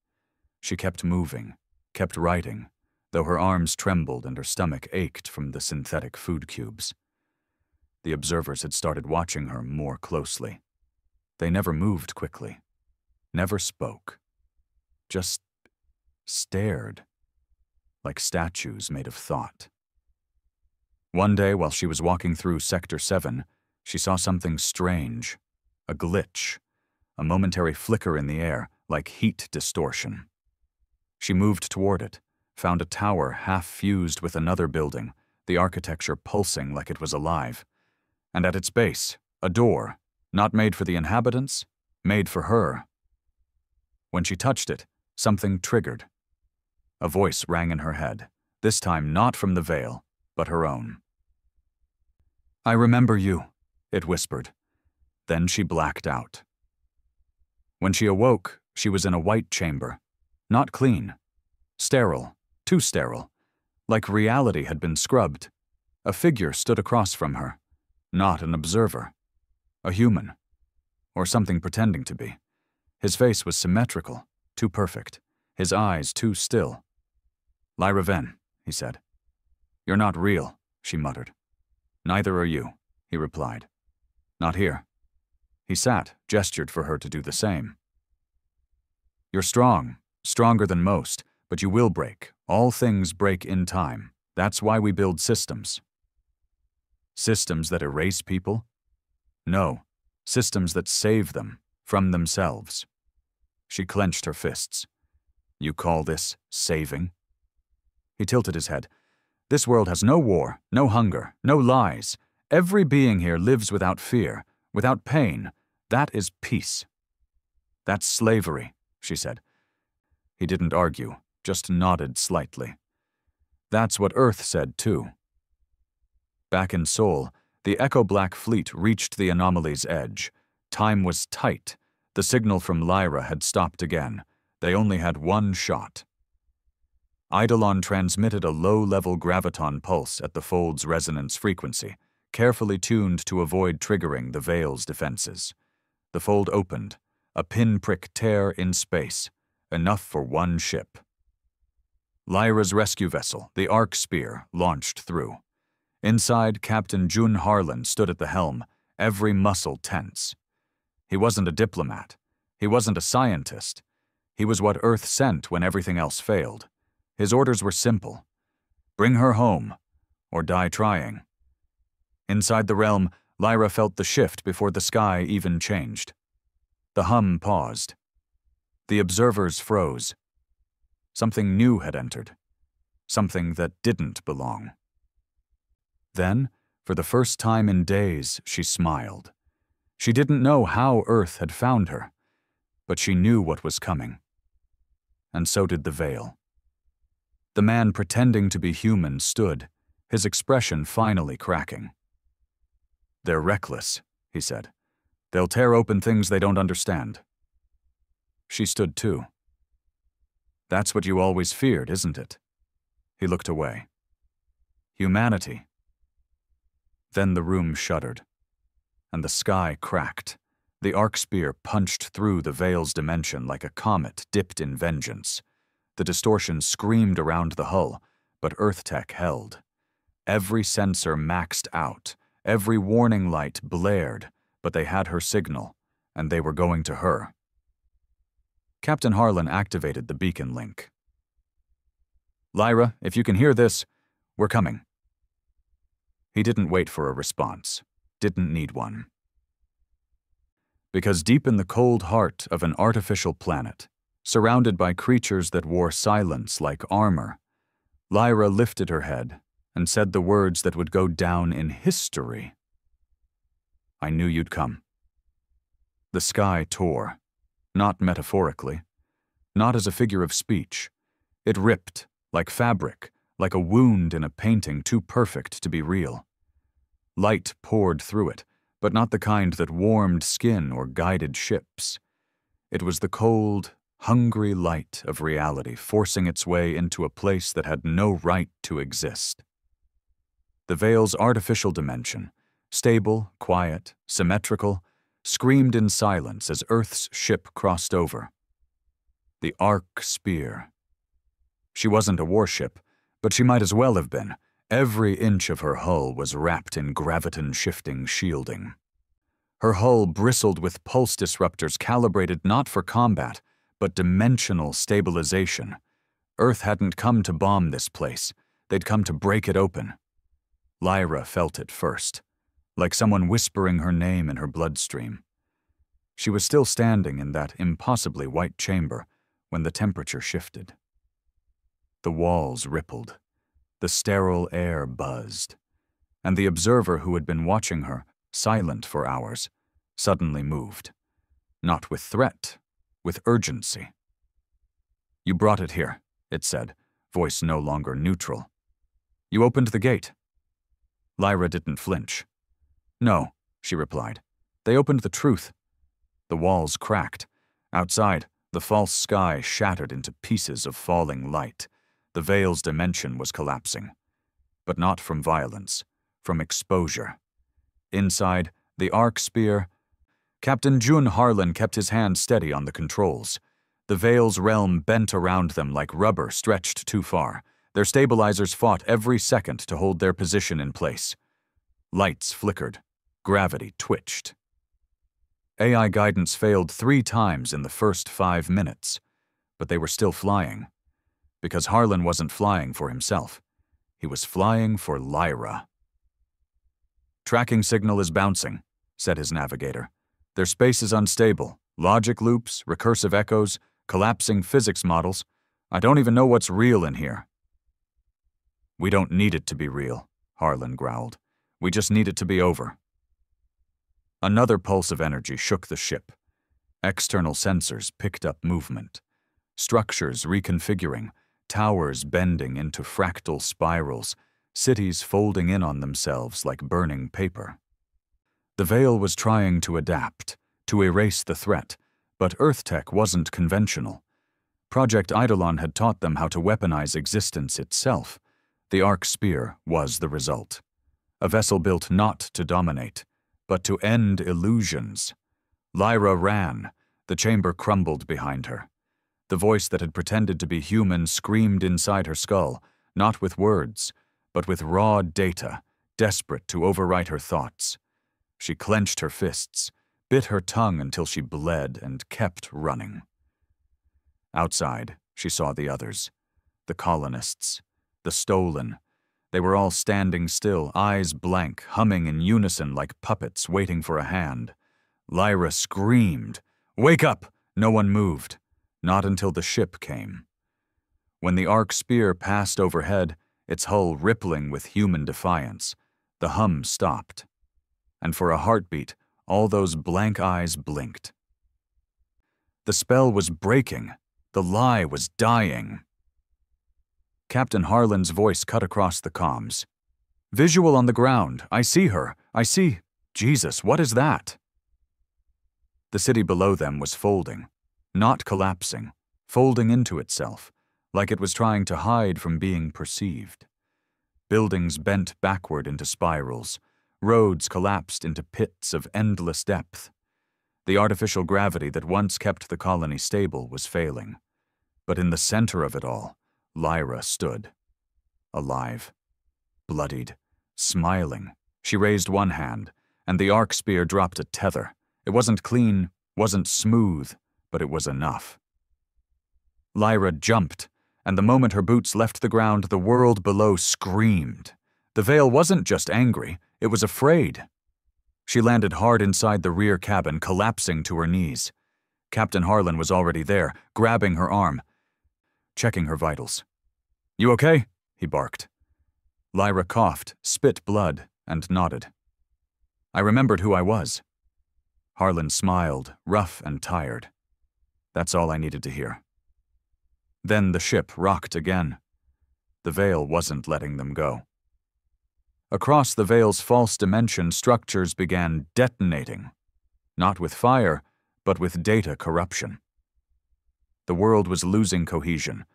She kept moving, kept writing, though her arms trembled and her stomach ached from the synthetic food cubes. The observers had started watching her more closely. They never moved quickly, never spoke, just stared, like statues made of thought. One day, while she was walking through Sector 7, she saw something strange, a glitch, a momentary flicker in the air, like heat distortion. She moved toward it, found a tower half fused with another building, the architecture pulsing like it was alive. And at its base, a door, not made for the inhabitants, made for her. When she touched it, something triggered. A voice rang in her head, this time not from the Veil, but her own. "I remember you," it whispered. Then she blacked out. When she awoke, she was in a white chamber. Not clean. Sterile. Too sterile. Like reality had been scrubbed. A figure stood across from her. Not an observer. A human. Or something pretending to be. His face was symmetrical, too perfect. His eyes too still. "Lyra Venn," he said. "You're not real," she muttered. "Neither are you," he replied. "Not here." He sat, gestured for her to do the same. "You're strong, stronger than most, but you will break. All things break in time. That's why we build systems." Systems that erase people? No, systems that save them from themselves. She clenched her fists. "You call this saving?" He tilted his head. "This world has no war, no hunger, no lies. Every being here lives without fear, without pain. That is peace." "That's slavery," she said. He didn't argue, just nodded slightly. That's what Earth said, too. Back in Sol, the Echo Black fleet reached the anomaly's edge. Time was tight. The signal from Lyra had stopped again. They only had one shot. Eidolon transmitted a low-level graviton pulse at the Fold's resonance frequency, carefully tuned to avoid triggering the Veil's defenses. The Fold opened, a pinprick tear in space, enough for one ship. Lyra's rescue vessel, the Arc Spear, launched through. Inside, Captain Jun Harlan stood at the helm, every muscle tense. He wasn't a diplomat. He wasn't a scientist. He was what Earth sent when everything else failed. His orders were simple. Bring her home, or die trying. Inside the realm, Lyra felt the shift before the sky even changed. The hum paused. The observers froze. Something new had entered. Something that didn't belong. Then, for the first time in days, she smiled. She didn't know how Earth had found her, but she knew what was coming. And so did the Veil. The man pretending to be human stood, his expression finally cracking. "They're reckless," he said. "They'll tear open things they don't understand." She stood too. "That's what you always feared, isn't it?" He looked away. "Humanity." Then the room shuddered, and the sky cracked. The arc spear punched through the Veil's dimension like a comet dipped in vengeance. The distortion screamed around the hull, but Earth tech held. Every sensor maxed out, every warning light blared, but they had her signal, and they were going to her. Captain Harlan activated the beacon link. "Lyra, if you can hear this, we're coming." He didn't wait for a response, didn't need one. Because deep in the cold heart of an artificial planet, surrounded by creatures that wore silence like armor, Lyra lifted her head and said the words that would go down in history. "I knew you'd come." The sky tore, not metaphorically, not as a figure of speech. It ripped, like fabric, like a wound in a painting too perfect to be real. Light poured through it, but not the kind that warmed skin or guided ships. It was the cold, hungry light of reality forcing its way into a place that had no right to exist. The Veil's artificial dimension, stable, quiet, symmetrical, screamed in silence as Earth's ship crossed over. The Arc Spear. She wasn't a warship, but she might as well have been. Every inch of her hull was wrapped in graviton-shifting shielding. Her hull bristled with pulse disruptors calibrated not for combat, but dimensional stabilization. Earth hadn't come to bomb this place. They'd come to break it open. Lyra felt it first, like someone whispering her name in her bloodstream. She was still standing in that impossibly white chamber when the temperature shifted. The walls rippled. The sterile air buzzed. And the observer who had been watching her, silent for hours, suddenly moved. Not with threat, with urgency. "You brought it here," it said, voice no longer neutral. "You opened the gate." Lyra didn't flinch. "No," she replied. "They opened the truth." The walls cracked. Outside, the false sky shattered into pieces of falling light. The Veil's dimension was collapsing. But not from violence, from exposure. Inside, the Arc Spear, Captain Jun Harlan kept his hand steady on the controls. The Veil's realm bent around them like rubber stretched too far. Their stabilizers fought every second to hold their position in place. Lights flickered. Gravity twitched. AI guidance failed 3 times in the first 5 minutes, but they were still flying. Because Harlan wasn't flying for himself. He was flying for Lyra. "Tracking signal is bouncing," said his navigator. "Their space is unstable. Logic loops, recursive echoes, collapsing physics models. I don't even know what's real in here." "We don't need it to be real," Harlan growled. "We just need it to be over." Another pulse of energy shook the ship. External sensors picked up movement. Structures reconfiguring, towers bending into fractal spirals, cities folding in on themselves like burning paper. The Veil was trying to adapt, to erase the threat, but Earth tech wasn't conventional. Project Eidolon had taught them how to weaponize existence itself. The Arc Spear was the result. A vessel built not to dominate, but to end illusions. Lyra ran. The chamber crumbled behind her. The voice that had pretended to be human screamed inside her skull, not with words, but with raw data, desperate to overwrite her thoughts. She clenched her fists, bit her tongue until she bled, and kept running. Outside, she saw the others, the colonists, the stolen. They were all standing still, eyes blank, humming in unison like puppets waiting for a hand. Lyra screamed, "Wake up!" No one moved. Not until the ship came. When the Arc Spear passed overhead, its hull rippling with human defiance, the hum stopped. And for a heartbeat, all those blank eyes blinked. The spell was breaking. The lie was dying. Captain Harlan's voice cut across the comms. "Visual on the ground. I see her. I see... Jesus, what is that?" The city below them was folding, not collapsing, folding into itself, like it was trying to hide from being perceived. Buildings bent backward into spirals. Roads collapsed into pits of endless depth. The artificial gravity that once kept the colony stable was failing. But in the center of it all, Lyra stood. Alive. Bloodied. Smiling. She raised one hand, and the arc spear dropped a tether. It wasn't clean, wasn't smooth, but it was enough. Lyra jumped, and the moment her boots left the ground, the world below screamed. The Veil wasn't just angry, it was afraid. She landed hard inside the rear cabin, collapsing to her knees. Captain Harlan was already there, grabbing her arm, checking her vitals. "You okay?" he barked. Lyra coughed, spit blood, and nodded. "I remembered who I was." Harlan smiled, rough and tired. That's all I needed to hear. Then the ship rocked again. The Veil wasn't letting them go. Across the Veil's false dimension, structures began detonating. Not with fire, but with data corruption. The world was losing cohesion.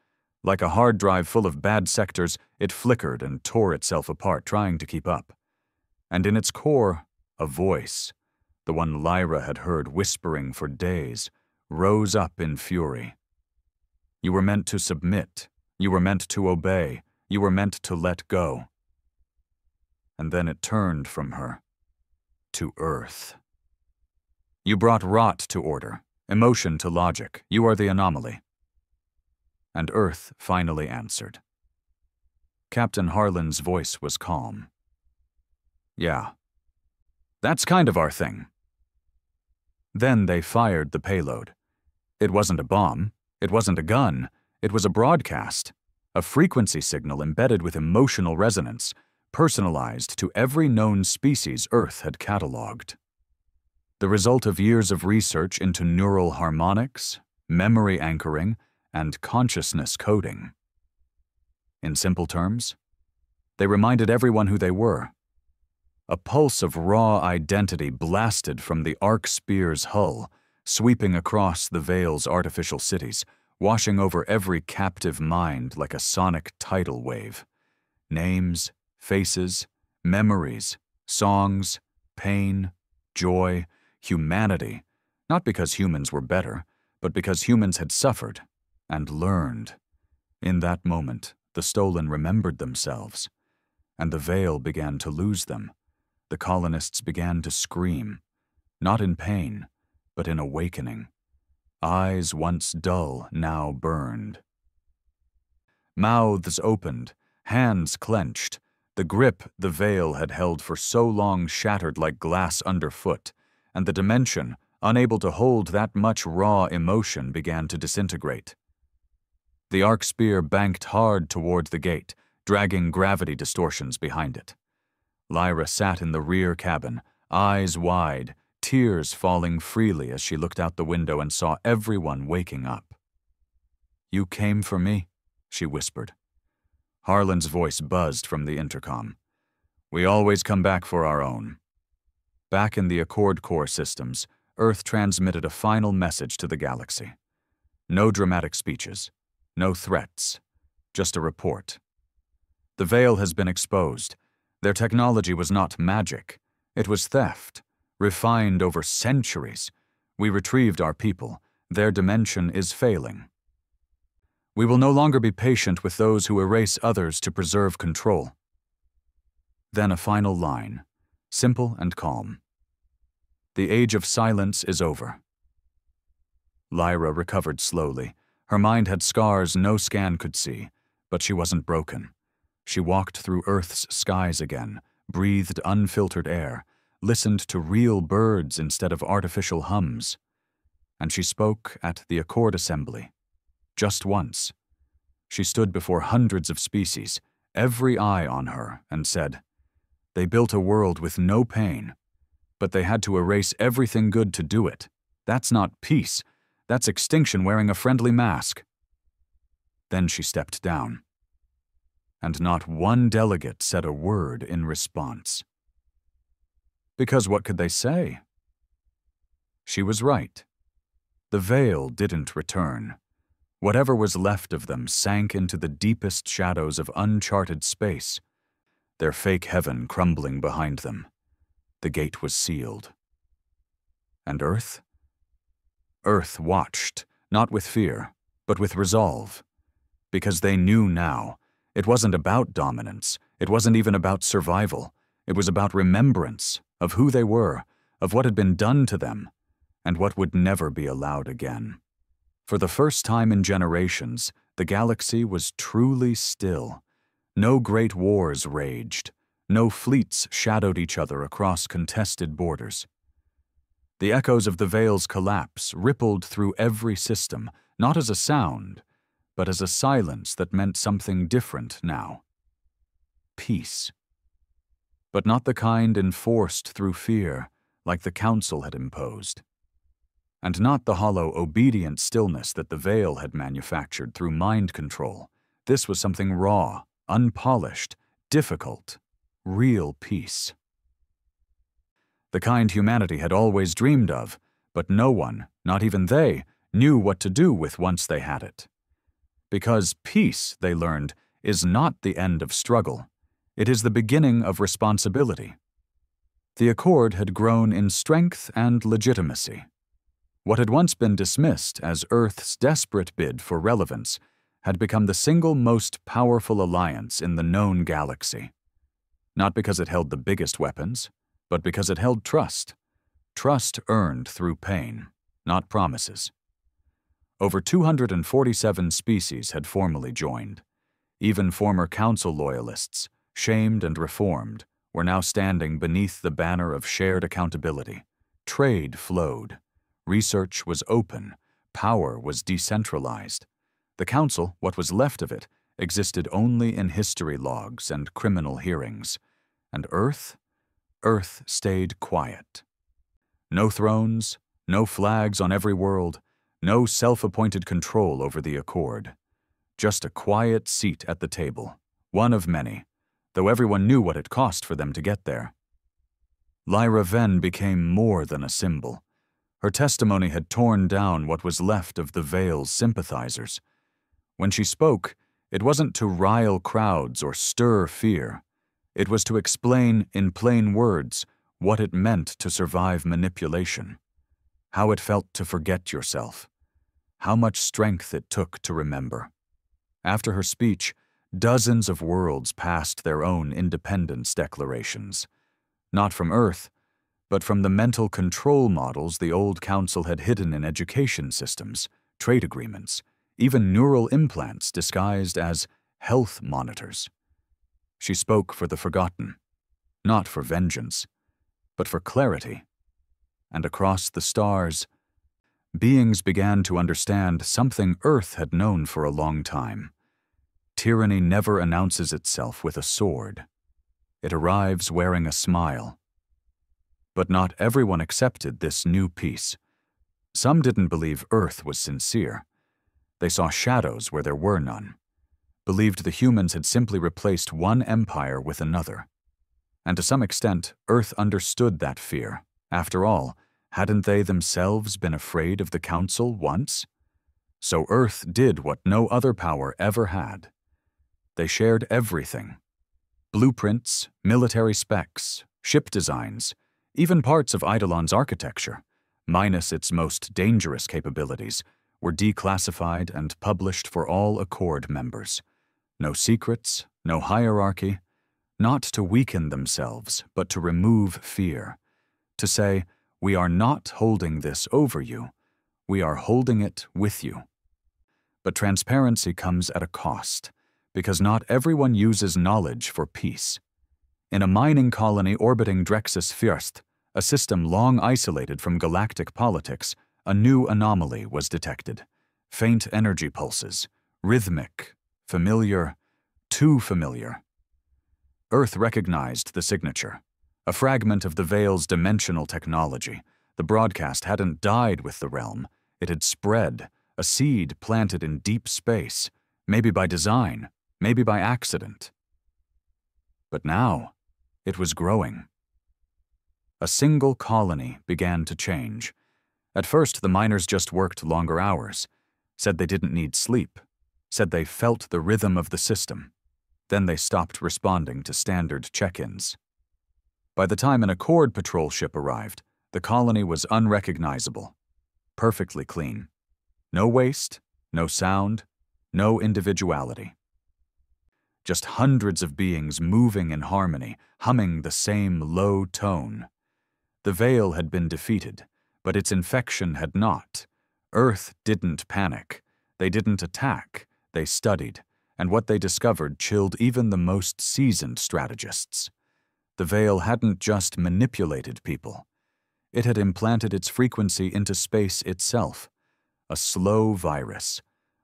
Like a hard drive full of bad sectors, it flickered and tore itself apart, trying to keep up. And in its core, a voice, the one Lyra had heard whispering for days, rose up in fury. You were meant to submit. You were meant to obey. You were meant to let go. And then it turned from her to Earth. You brought rot to order, emotion to logic. You are the anomaly. And Earth finally answered. Captain Harlan's voice was calm. "Yeah, that's kind of our thing." Then they fired the payload. It wasn't a bomb. It wasn't a gun. It was a broadcast, a frequency signal embedded with emotional resonance, personalized to every known species Earth had catalogued. The result of years of research into neural harmonics, memory anchoring, and consciousness coding. In simple terms, they reminded everyone who they were. A pulse of raw identity blasted from the arc spear's hull, sweeping across the Veil's artificial cities, washing over every captive mind like a sonic tidal wave. Names, faces, memories, songs, pain, joy, humanity, not because humans were better, but because humans had suffered and learned. In that moment, the Stolen remembered themselves, and the Veil began to lose them. The colonists began to scream, not in pain, but in awakening. Eyes once dull now burned. Mouths opened, hands clenched. The grip the Veil had held for so long shattered like glass underfoot, and the dimension, unable to hold that much raw emotion, began to disintegrate. The arc spear banked hard toward the gate, dragging gravity distortions behind it. Lyra sat in the rear cabin, eyes wide, tears falling freely as she looked out the window and saw everyone waking up. "You came for me," she whispered. Harlan's voice buzzed from the intercom. "We always come back for our own." Back in the Accord Core systems, Earth transmitted a final message to the galaxy. No dramatic speeches, no threats, just a report. The Veil has been exposed. Their technology was not magic. It was theft, refined over centuries. We retrieved our people. Their dimension is failing. We will no longer be patient with those who erase others to preserve control. Then a final line, simple and calm. The age of silence is over. Lyra recovered slowly. Her mind had scars no scan could see, but she wasn't broken. She walked through Earth's skies again, breathed unfiltered air, listened to real birds instead of artificial hums. And she spoke at the Accord Assembly. Just once. She stood before hundreds of species, every eye on her, and said, "They built a world with no pain. But they had to erase everything good to do it. That's not peace. That's extinction wearing a friendly mask. Then she stepped down. And not one delegate said a word in response. Because what could they say? She was right. The veil didn't return. Whatever was left of them sank into the deepest shadows of uncharted space, their fake heaven crumbling behind them. The gate was sealed. And Earth? Earth watched, not with fear, but with resolve. Because they knew now, it wasn't about dominance, it wasn't even about survival, it was about remembrance of who they were, of what had been done to them, and what would never be allowed again. For the first time in generations, the galaxy was truly still. No great wars raged. No fleets shadowed each other across contested borders. The echoes of the Veil's collapse rippled through every system, not as a sound, but as a silence that meant something different now. Peace. But not the kind enforced through fear, like the Council had imposed. And not the hollow, obedient stillness that the Veil had manufactured through mind control. This was something raw, unpolished, difficult, real peace. The kind humanity had always dreamed of, but no one, not even they, knew what to do with once they had it. Because peace, they learned, is not the end of struggle. It is the beginning of responsibility. The Accord had grown in strength and legitimacy. What had once been dismissed as Earth's desperate bid for relevance had become the single most powerful alliance in the known galaxy. Not because it held the biggest weapons, but because it held trust. Trust earned through pain, not promises. Over 247 species had formally joined. Even former Council loyalists, shamed and reformed, were now standing beneath the banner of shared accountability. Trade flowed. Research was open. Power was decentralized. The Council, what was left of it, existed only in history logs and criminal hearings. And Earth stayed quiet. No thrones, no flags on every world, no self-appointed control over the Accord. Just a quiet seat at the table, one of many, though everyone knew what it cost for them to get there. Lyra Venn became more than a symbol. Her testimony had torn down what was left of the Veil's sympathizers. When she spoke, it wasn't to rile crowds or stir fear. It was to explain in plain words what it meant to survive manipulation, how it felt to forget yourself, how much strength it took to remember. After her speech, dozens of worlds passed their own independence declarations, not from Earth, but from the mental control models the old Council had hidden in education systems, trade agreements, even neural implants disguised as health monitors. She spoke for the forgotten, not for vengeance, but for clarity. And across the stars, beings began to understand something Earth had known for a long time. Tyranny never announces itself with a sword. It arrives wearing a smile. But not everyone accepted this new peace. Some didn't believe Earth was sincere. They saw shadows where there were none, believed the humans had simply replaced one empire with another. And to some extent, Earth understood that fear. After all, hadn't they themselves been afraid of the Council once? So Earth did what no other power ever had. They shared everything. Blueprints, military specs, ship designs, even parts of Eidolon's architecture, minus its most dangerous capabilities, were declassified and published for all Accord members. No secrets, no hierarchy, not to weaken themselves, but to remove fear. To say, we are not holding this over you, we are holding it with you. But transparency comes at a cost, because not everyone uses knowledge for peace. In a mining colony orbiting Drexus Fürst, a system long isolated from galactic politics, a new anomaly was detected. Faint energy pulses, rhythmic, familiar, too familiar. Earth recognized the signature, A fragment of the Veil's dimensional technology. The broadcast hadn't died with the realm. It had spread, a seed planted in deep space, maybe by design, maybe by accident. But now, it was growing. A single colony began to change. At first, the miners just worked longer hours, said they didn't need sleep, said they felt the rhythm of the system. Then they stopped responding to standard check-ins. By the time an Accord patrol ship arrived, the colony was unrecognizable, perfectly clean. No waste, no sound, no individuality. Just hundreds of beings moving in harmony, humming the same low tone. The Veil had been defeated, but its infection had not. Earth didn't panic. They didn't attack. They studied, and what they discovered chilled even the most seasoned strategists. The Veil hadn't just manipulated people. It had implanted its frequency into space itself. A slow virus,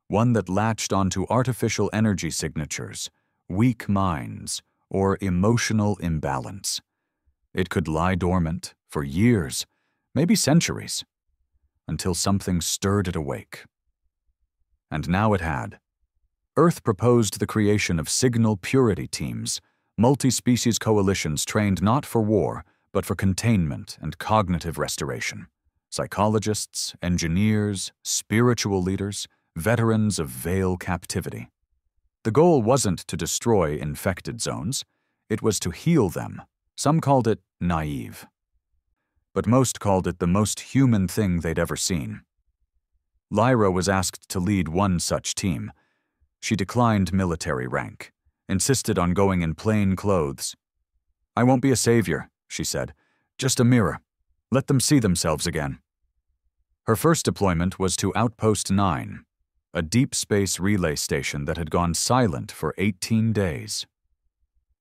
one that latched onto artificial energy signatures, weak minds, or emotional imbalance. It could lie dormant for years, maybe centuries, until something stirred it awake. And now it had. Earth proposed the creation of signal purity teams, multi-species coalitions trained not for war, but for containment and cognitive restoration. Psychologists, engineers, spiritual leaders, veterans of Veil captivity. The goal wasn't to destroy infected zones, it was to heal them. Some called it naive. But most called it the most human thing they'd ever seen. Lyra was asked to lead one such team. She declined military rank, insisted on going in plain clothes. "I won't be a savior," she said. "Just a mirror. Let them see themselves again." Her first deployment was to Outpost 9, a deep space relay station that had gone silent for 18 days.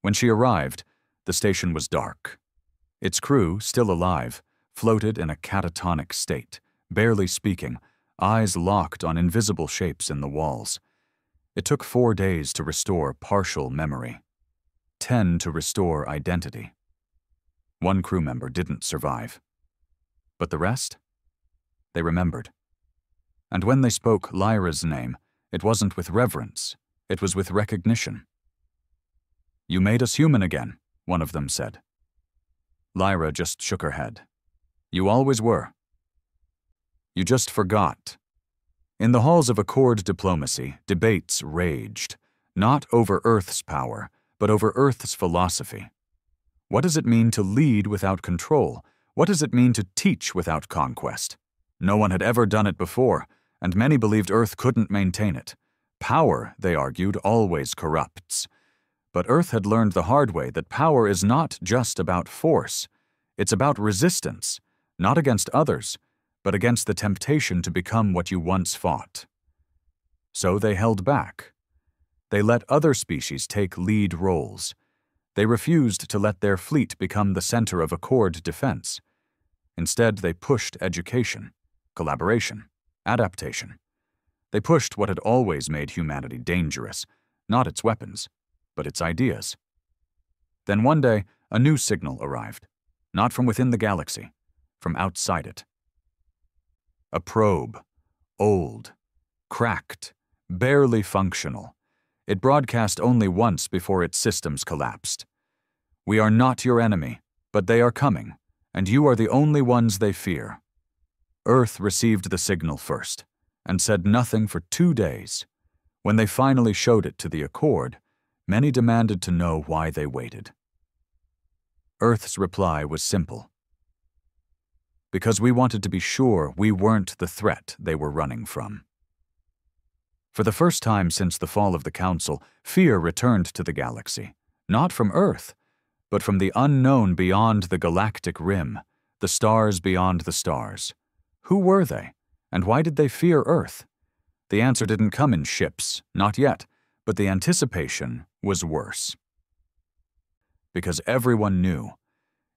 When she arrived, the station was dark. Its crew, still alive, floated in a catatonic state, barely speaking, eyes locked on invisible shapes in the walls. It took 4 days to restore partial memory, 10 to restore identity. One crew member didn't survive. But the rest? They remembered. And when they spoke Lyra's name, it wasn't with reverence, it was with recognition. "You made us human again," one of them said. Lyra just shook her head. "You always were. You just forgot." In the halls of Accord diplomacy, debates raged, not over Earth's power, but over Earth's philosophy. What does it mean to lead without control? What does it mean to teach without conquest? No one had ever done it before, and many believed Earth couldn't maintain it. Power, they argued, always corrupts. But Earth had learned the hard way that power is not just about force. It's about resistance, not against others, but against the temptation to become what you once fought. So they held back. They let other species take lead roles. They refused to let their fleet become the center of Accord defense. Instead, they pushed education, collaboration, adaptation. They pushed what had always made humanity dangerous, not its weapons, but its ideas. Then one day, a new signal arrived, not from within the galaxy, from outside it. A probe, old, cracked, barely functional. It broadcast only once before its systems collapsed. "We are not your enemy, but they are coming, and you are the only ones they fear." Earth received the signal first, and said nothing for 2 days. When they finally showed it to the Accord, many demanded to know why they waited. Earth's reply was simple. Because we wanted to be sure we weren't the threat they were running from. For the first time since the fall of the Council, fear returned to the galaxy, not from Earth, but from the unknown beyond the galactic rim, the stars beyond the stars. Who were they, and why did they fear Earth? The answer didn't come in ships, not yet, but the anticipation was worse. Because everyone knew,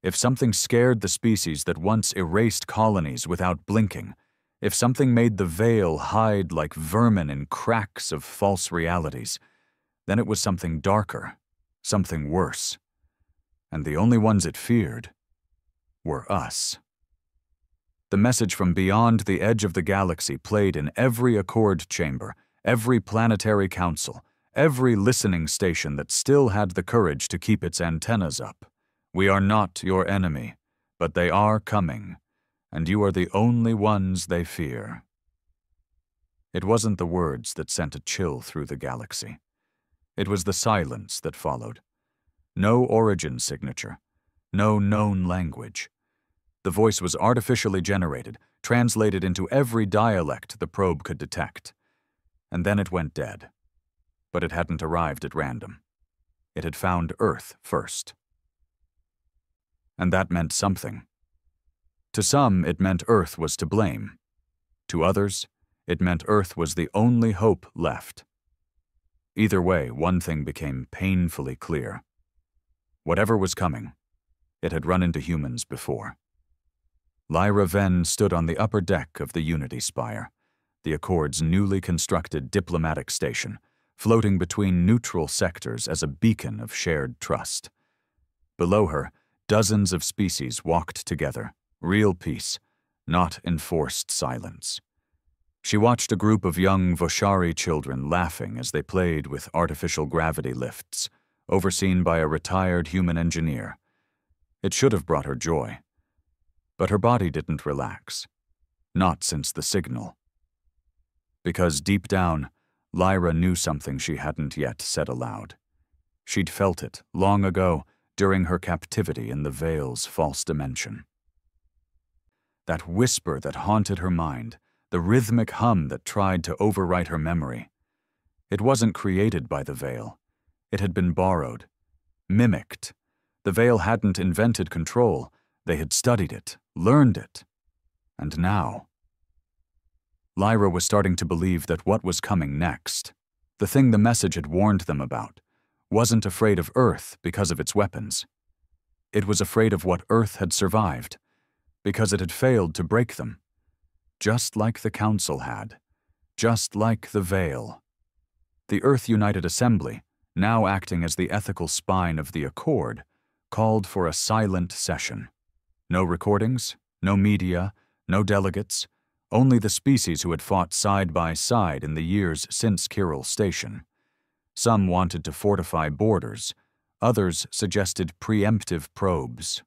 if something scared the species that once erased colonies without blinking, if something made the Veil hide like vermin in cracks of false realities, then it was something darker, something worse. and the only ones it feared were us. The message from beyond the edge of the galaxy played in every Accord chamber, every planetary council, every listening station that still had the courage to keep its antennas up. We are not your enemy, but they are coming, and you are the only ones they fear. It wasn't the words that sent a chill through the galaxy. It was the silence that followed. No origin signature, no known language. The voice was artificially generated, translated into every dialect the probe could detect. And then it went dead. But it hadn't arrived at random. It had found Earth first. And that meant something. To some, it meant Earth was to blame. To others, it meant Earth was the only hope left. Either way, one thing became painfully clear. Whatever was coming, it had run into humans before. Lyra Venn stood on the upper deck of the Unity Spire, the Accord's newly constructed diplomatic station, floating between neutral sectors as a beacon of shared trust. Below her, dozens of species walked together, real peace, not enforced silence. She watched a group of young Voshari children laughing as they played with artificial gravity lifts, overseen by a retired human engineer. It should have brought her joy. But her body didn't relax. Not since the signal. Because deep down, Lyra knew something she hadn't yet said aloud. She'd felt it long ago during her captivity in the Veil's false dimension. That whisper that haunted her mind, the rhythmic hum that tried to overwrite her memory. It wasn't created by the Veil. It had been borrowed, mimicked. The Veil hadn't invented control. They had studied it, learned it. And now, Lyra was starting to believe that what was coming next, the thing the message had warned them about, wasn't afraid of Earth because of its weapons. It was afraid of what Earth had survived, because it had failed to break them. Just like the Council had, just like the Veil. The Earth United Assembly, now acting as the ethical spine of the Accord, called for a silent session. No recordings, no media, no delegates, only the species who had fought side by side in the years since Kiral Station. Some wanted to fortify borders, others suggested preemptive probes.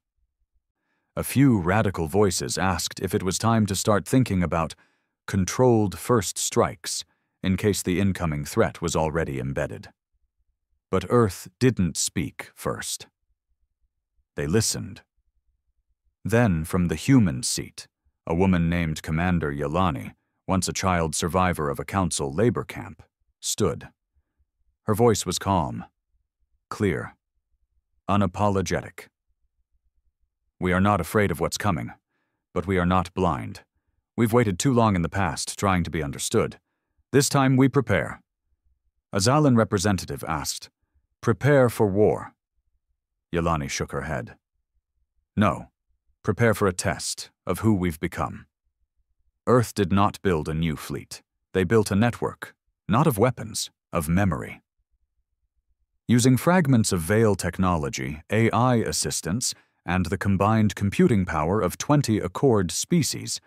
A few radical voices asked if it was time to start thinking about controlled first strikes in case the incoming threat was already embedded. But Earth didn't speak first. They listened. Then, from the human seat, a woman named Commander Yelani, once a child survivor of a council labor camp, stood. Her voice was calm, clear, unapologetic. We are not afraid of what's coming, but we are not blind. We've waited too long in the past trying to be understood. This time we prepare. A Zalan representative asked, "Prepare for war." Yelani shook her head. No, prepare for a test of who we've become. Earth did not build a new fleet. They built a network, not of weapons, of memory. Using fragments of Veil technology, AI assistants, and the combined computing power of 20 Accord species,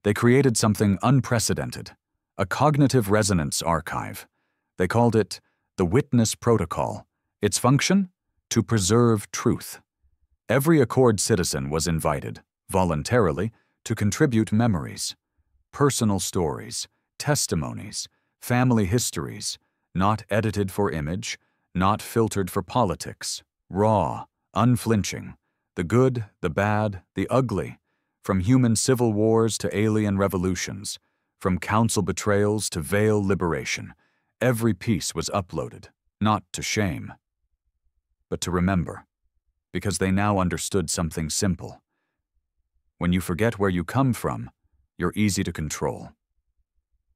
they created something unprecedented, a cognitive resonance archive. They called it the Witness Protocol. Its function? To preserve truth. Every Accord citizen was invited, voluntarily, to contribute memories, personal stories, testimonies, family histories, not edited for image, not filtered for politics, raw, unflinching, the good, the bad, the ugly, from human civil wars to alien revolutions, from council betrayals to Veil liberation. Every piece was uploaded, not to shame, but to remember, because they now understood something simple. When you forget where you come from, you're easy to control.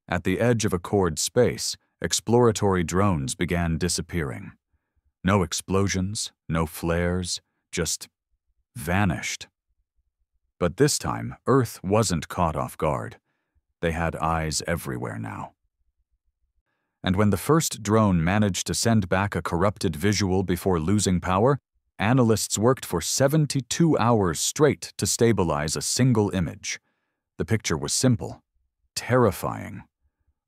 At the edge of Accord space, exploratory drones began disappearing. No explosions, no flares, just vanished. But this time, Earth wasn't caught off guard. They had eyes everywhere now. And when the first drone managed to send back a corrupted visual before losing power, Analysts worked for 72 hours straight to stabilize a single image. The picture was simple, terrifying.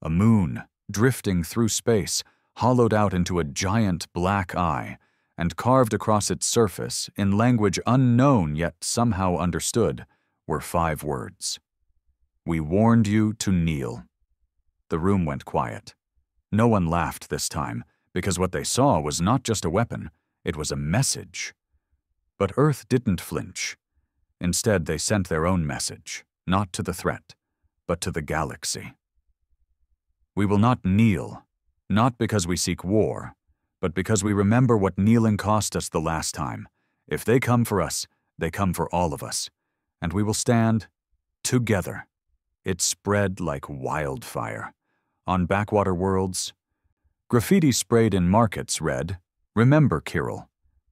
A moon, drifting through space, hollowed out into a giant black eye, and carved across its surface, in language unknown yet somehow understood, were 5 words. "We warned you to kneel." The room went quiet. No one laughed this time, because what they saw was not just a weapon, it was a message. But Earth didn't flinch. Instead, they sent their own message, not to the threat, but to the galaxy. "We will not kneel, not because we seek war, but because we remember what kneeling cost us the last time. If they come for us, they come for all of us, and we will stand together." It spread like wildfire. On backwater worlds, graffiti sprayed in markets read, "Remember Kirill."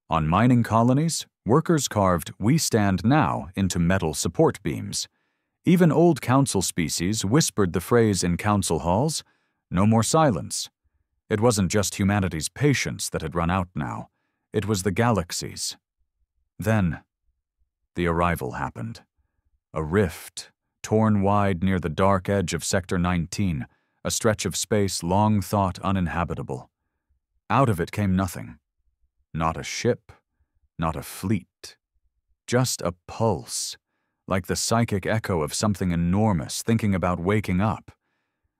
On mining colonies, workers carved "We stand now" into metal support beams. Even old council species whispered the phrase in council halls, "No more silence." It wasn't just humanity's patience that had run out now. It was the galaxy's. Then, the arrival happened. A rift, torn wide near the dark edge of Sector 19, a stretch of space long thought uninhabitable. Out of it came nothing. Not a ship, not a fleet. Just a pulse, like the psychic echo of something enormous thinking about waking up.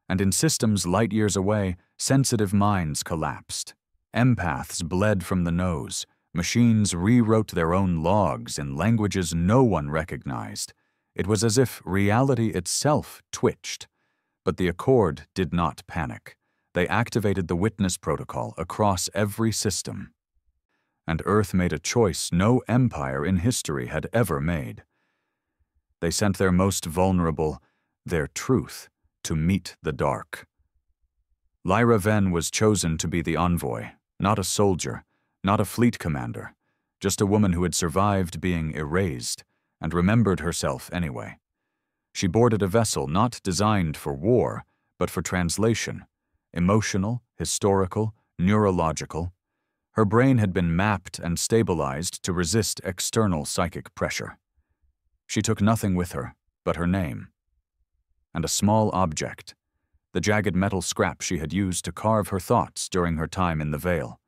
And in systems light years away, sensitive minds collapsed. Empaths bled from the nose. Machines rewrote their own logs in languages no one recognized. It was as if reality itself twitched. But the Accord did not panic. They activated the witness protocol across every system. And Earth made a choice no empire in history had ever made. They sent their most vulnerable, their truth, to meet the dark. Lyra Venn was chosen to be the envoy, not a soldier, not a fleet commander, just a woman who had survived being erased and remembered herself anyway. She boarded a vessel not designed for war, but for translation, emotional, historical, neurological. Her brain had been mapped and stabilized to resist external psychic pressure. She took nothing with her but her name. And a small object, the jagged metal scrap she had used to carve her thoughts during her time in the Veil,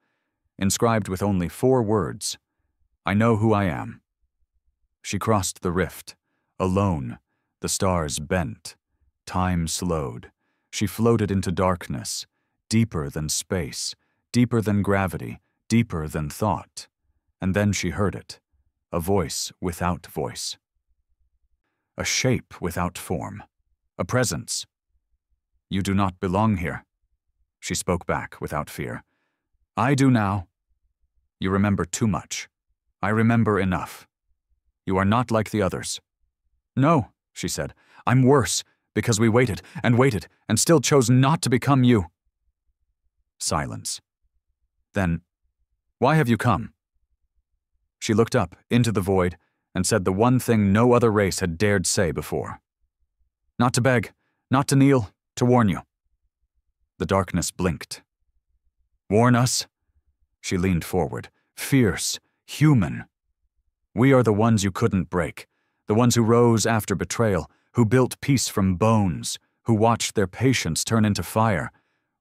inscribed with only 4 words, "I know who I am." She crossed the rift, alone, the stars bent, time slowed. She floated into darkness, deeper than space, deeper than gravity, deeper than thought. And then she heard it, a voice without voice. A shape without form, a presence. "You do not belong here," she spoke back without fear. "I do now. You remember too much. I remember enough. You are not like the others." "No," she said. "I'm worse, because we waited and still chose not to become you." Silence. Then, "Why have you come?" She looked up into the void and said the one thing no other race had dared say before. "Not to beg, not to kneel, to warn you." The darkness blinked. "Warn us?" She leaned forward, fierce, human. "We are the ones you couldn't break, the ones who rose after betrayal, who built peace from bones, who watched their patience turn into fire.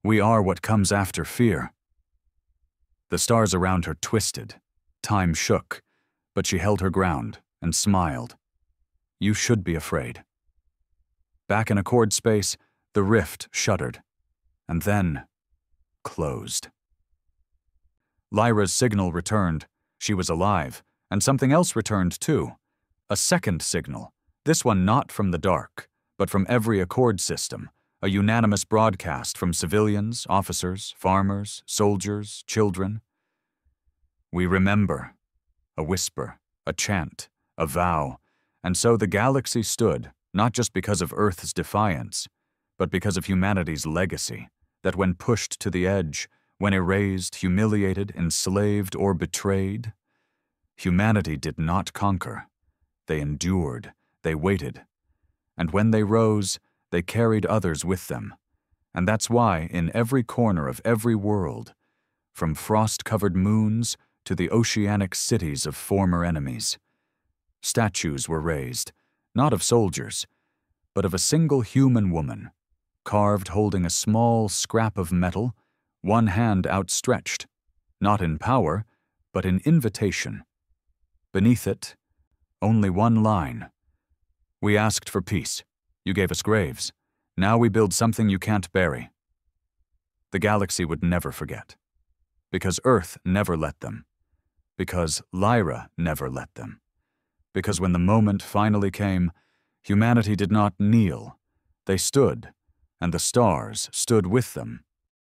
We are what comes after fear." The stars around her twisted. Time shook, but she held her ground and smiled. "You should be afraid." Back in Accord space, the rift shuddered, and then closed. Lyra's signal returned. She was alive, and something else returned too. A second signal, this one not from the dark, but from every Accord system, a unanimous broadcast from civilians, officers, farmers, soldiers, children. "We remember." A whisper, a chant, a vow, and so the galaxy stood, not just because of Earth's defiance, but because of humanity's legacy, that when pushed to the edge, when erased, humiliated, enslaved, or betrayed, humanity did not conquer. They endured, they waited, and when they rose, they carried others with them. And that's why, in every corner of every world, from frost-covered moons to the oceanic cities of former enemies. Statues were raised, not of soldiers, but of a single human woman, carved holding a small scrap of metal, one hand outstretched, not in power, but in invitation. Beneath it, only one line. "We asked for peace. You gave us graves. Now we build something you can't bury." The galaxy would never forget. Because Earth never let them. Because Lyra never let them. Because when the moment finally came, humanity did not kneel. They stood, and the stars stood with them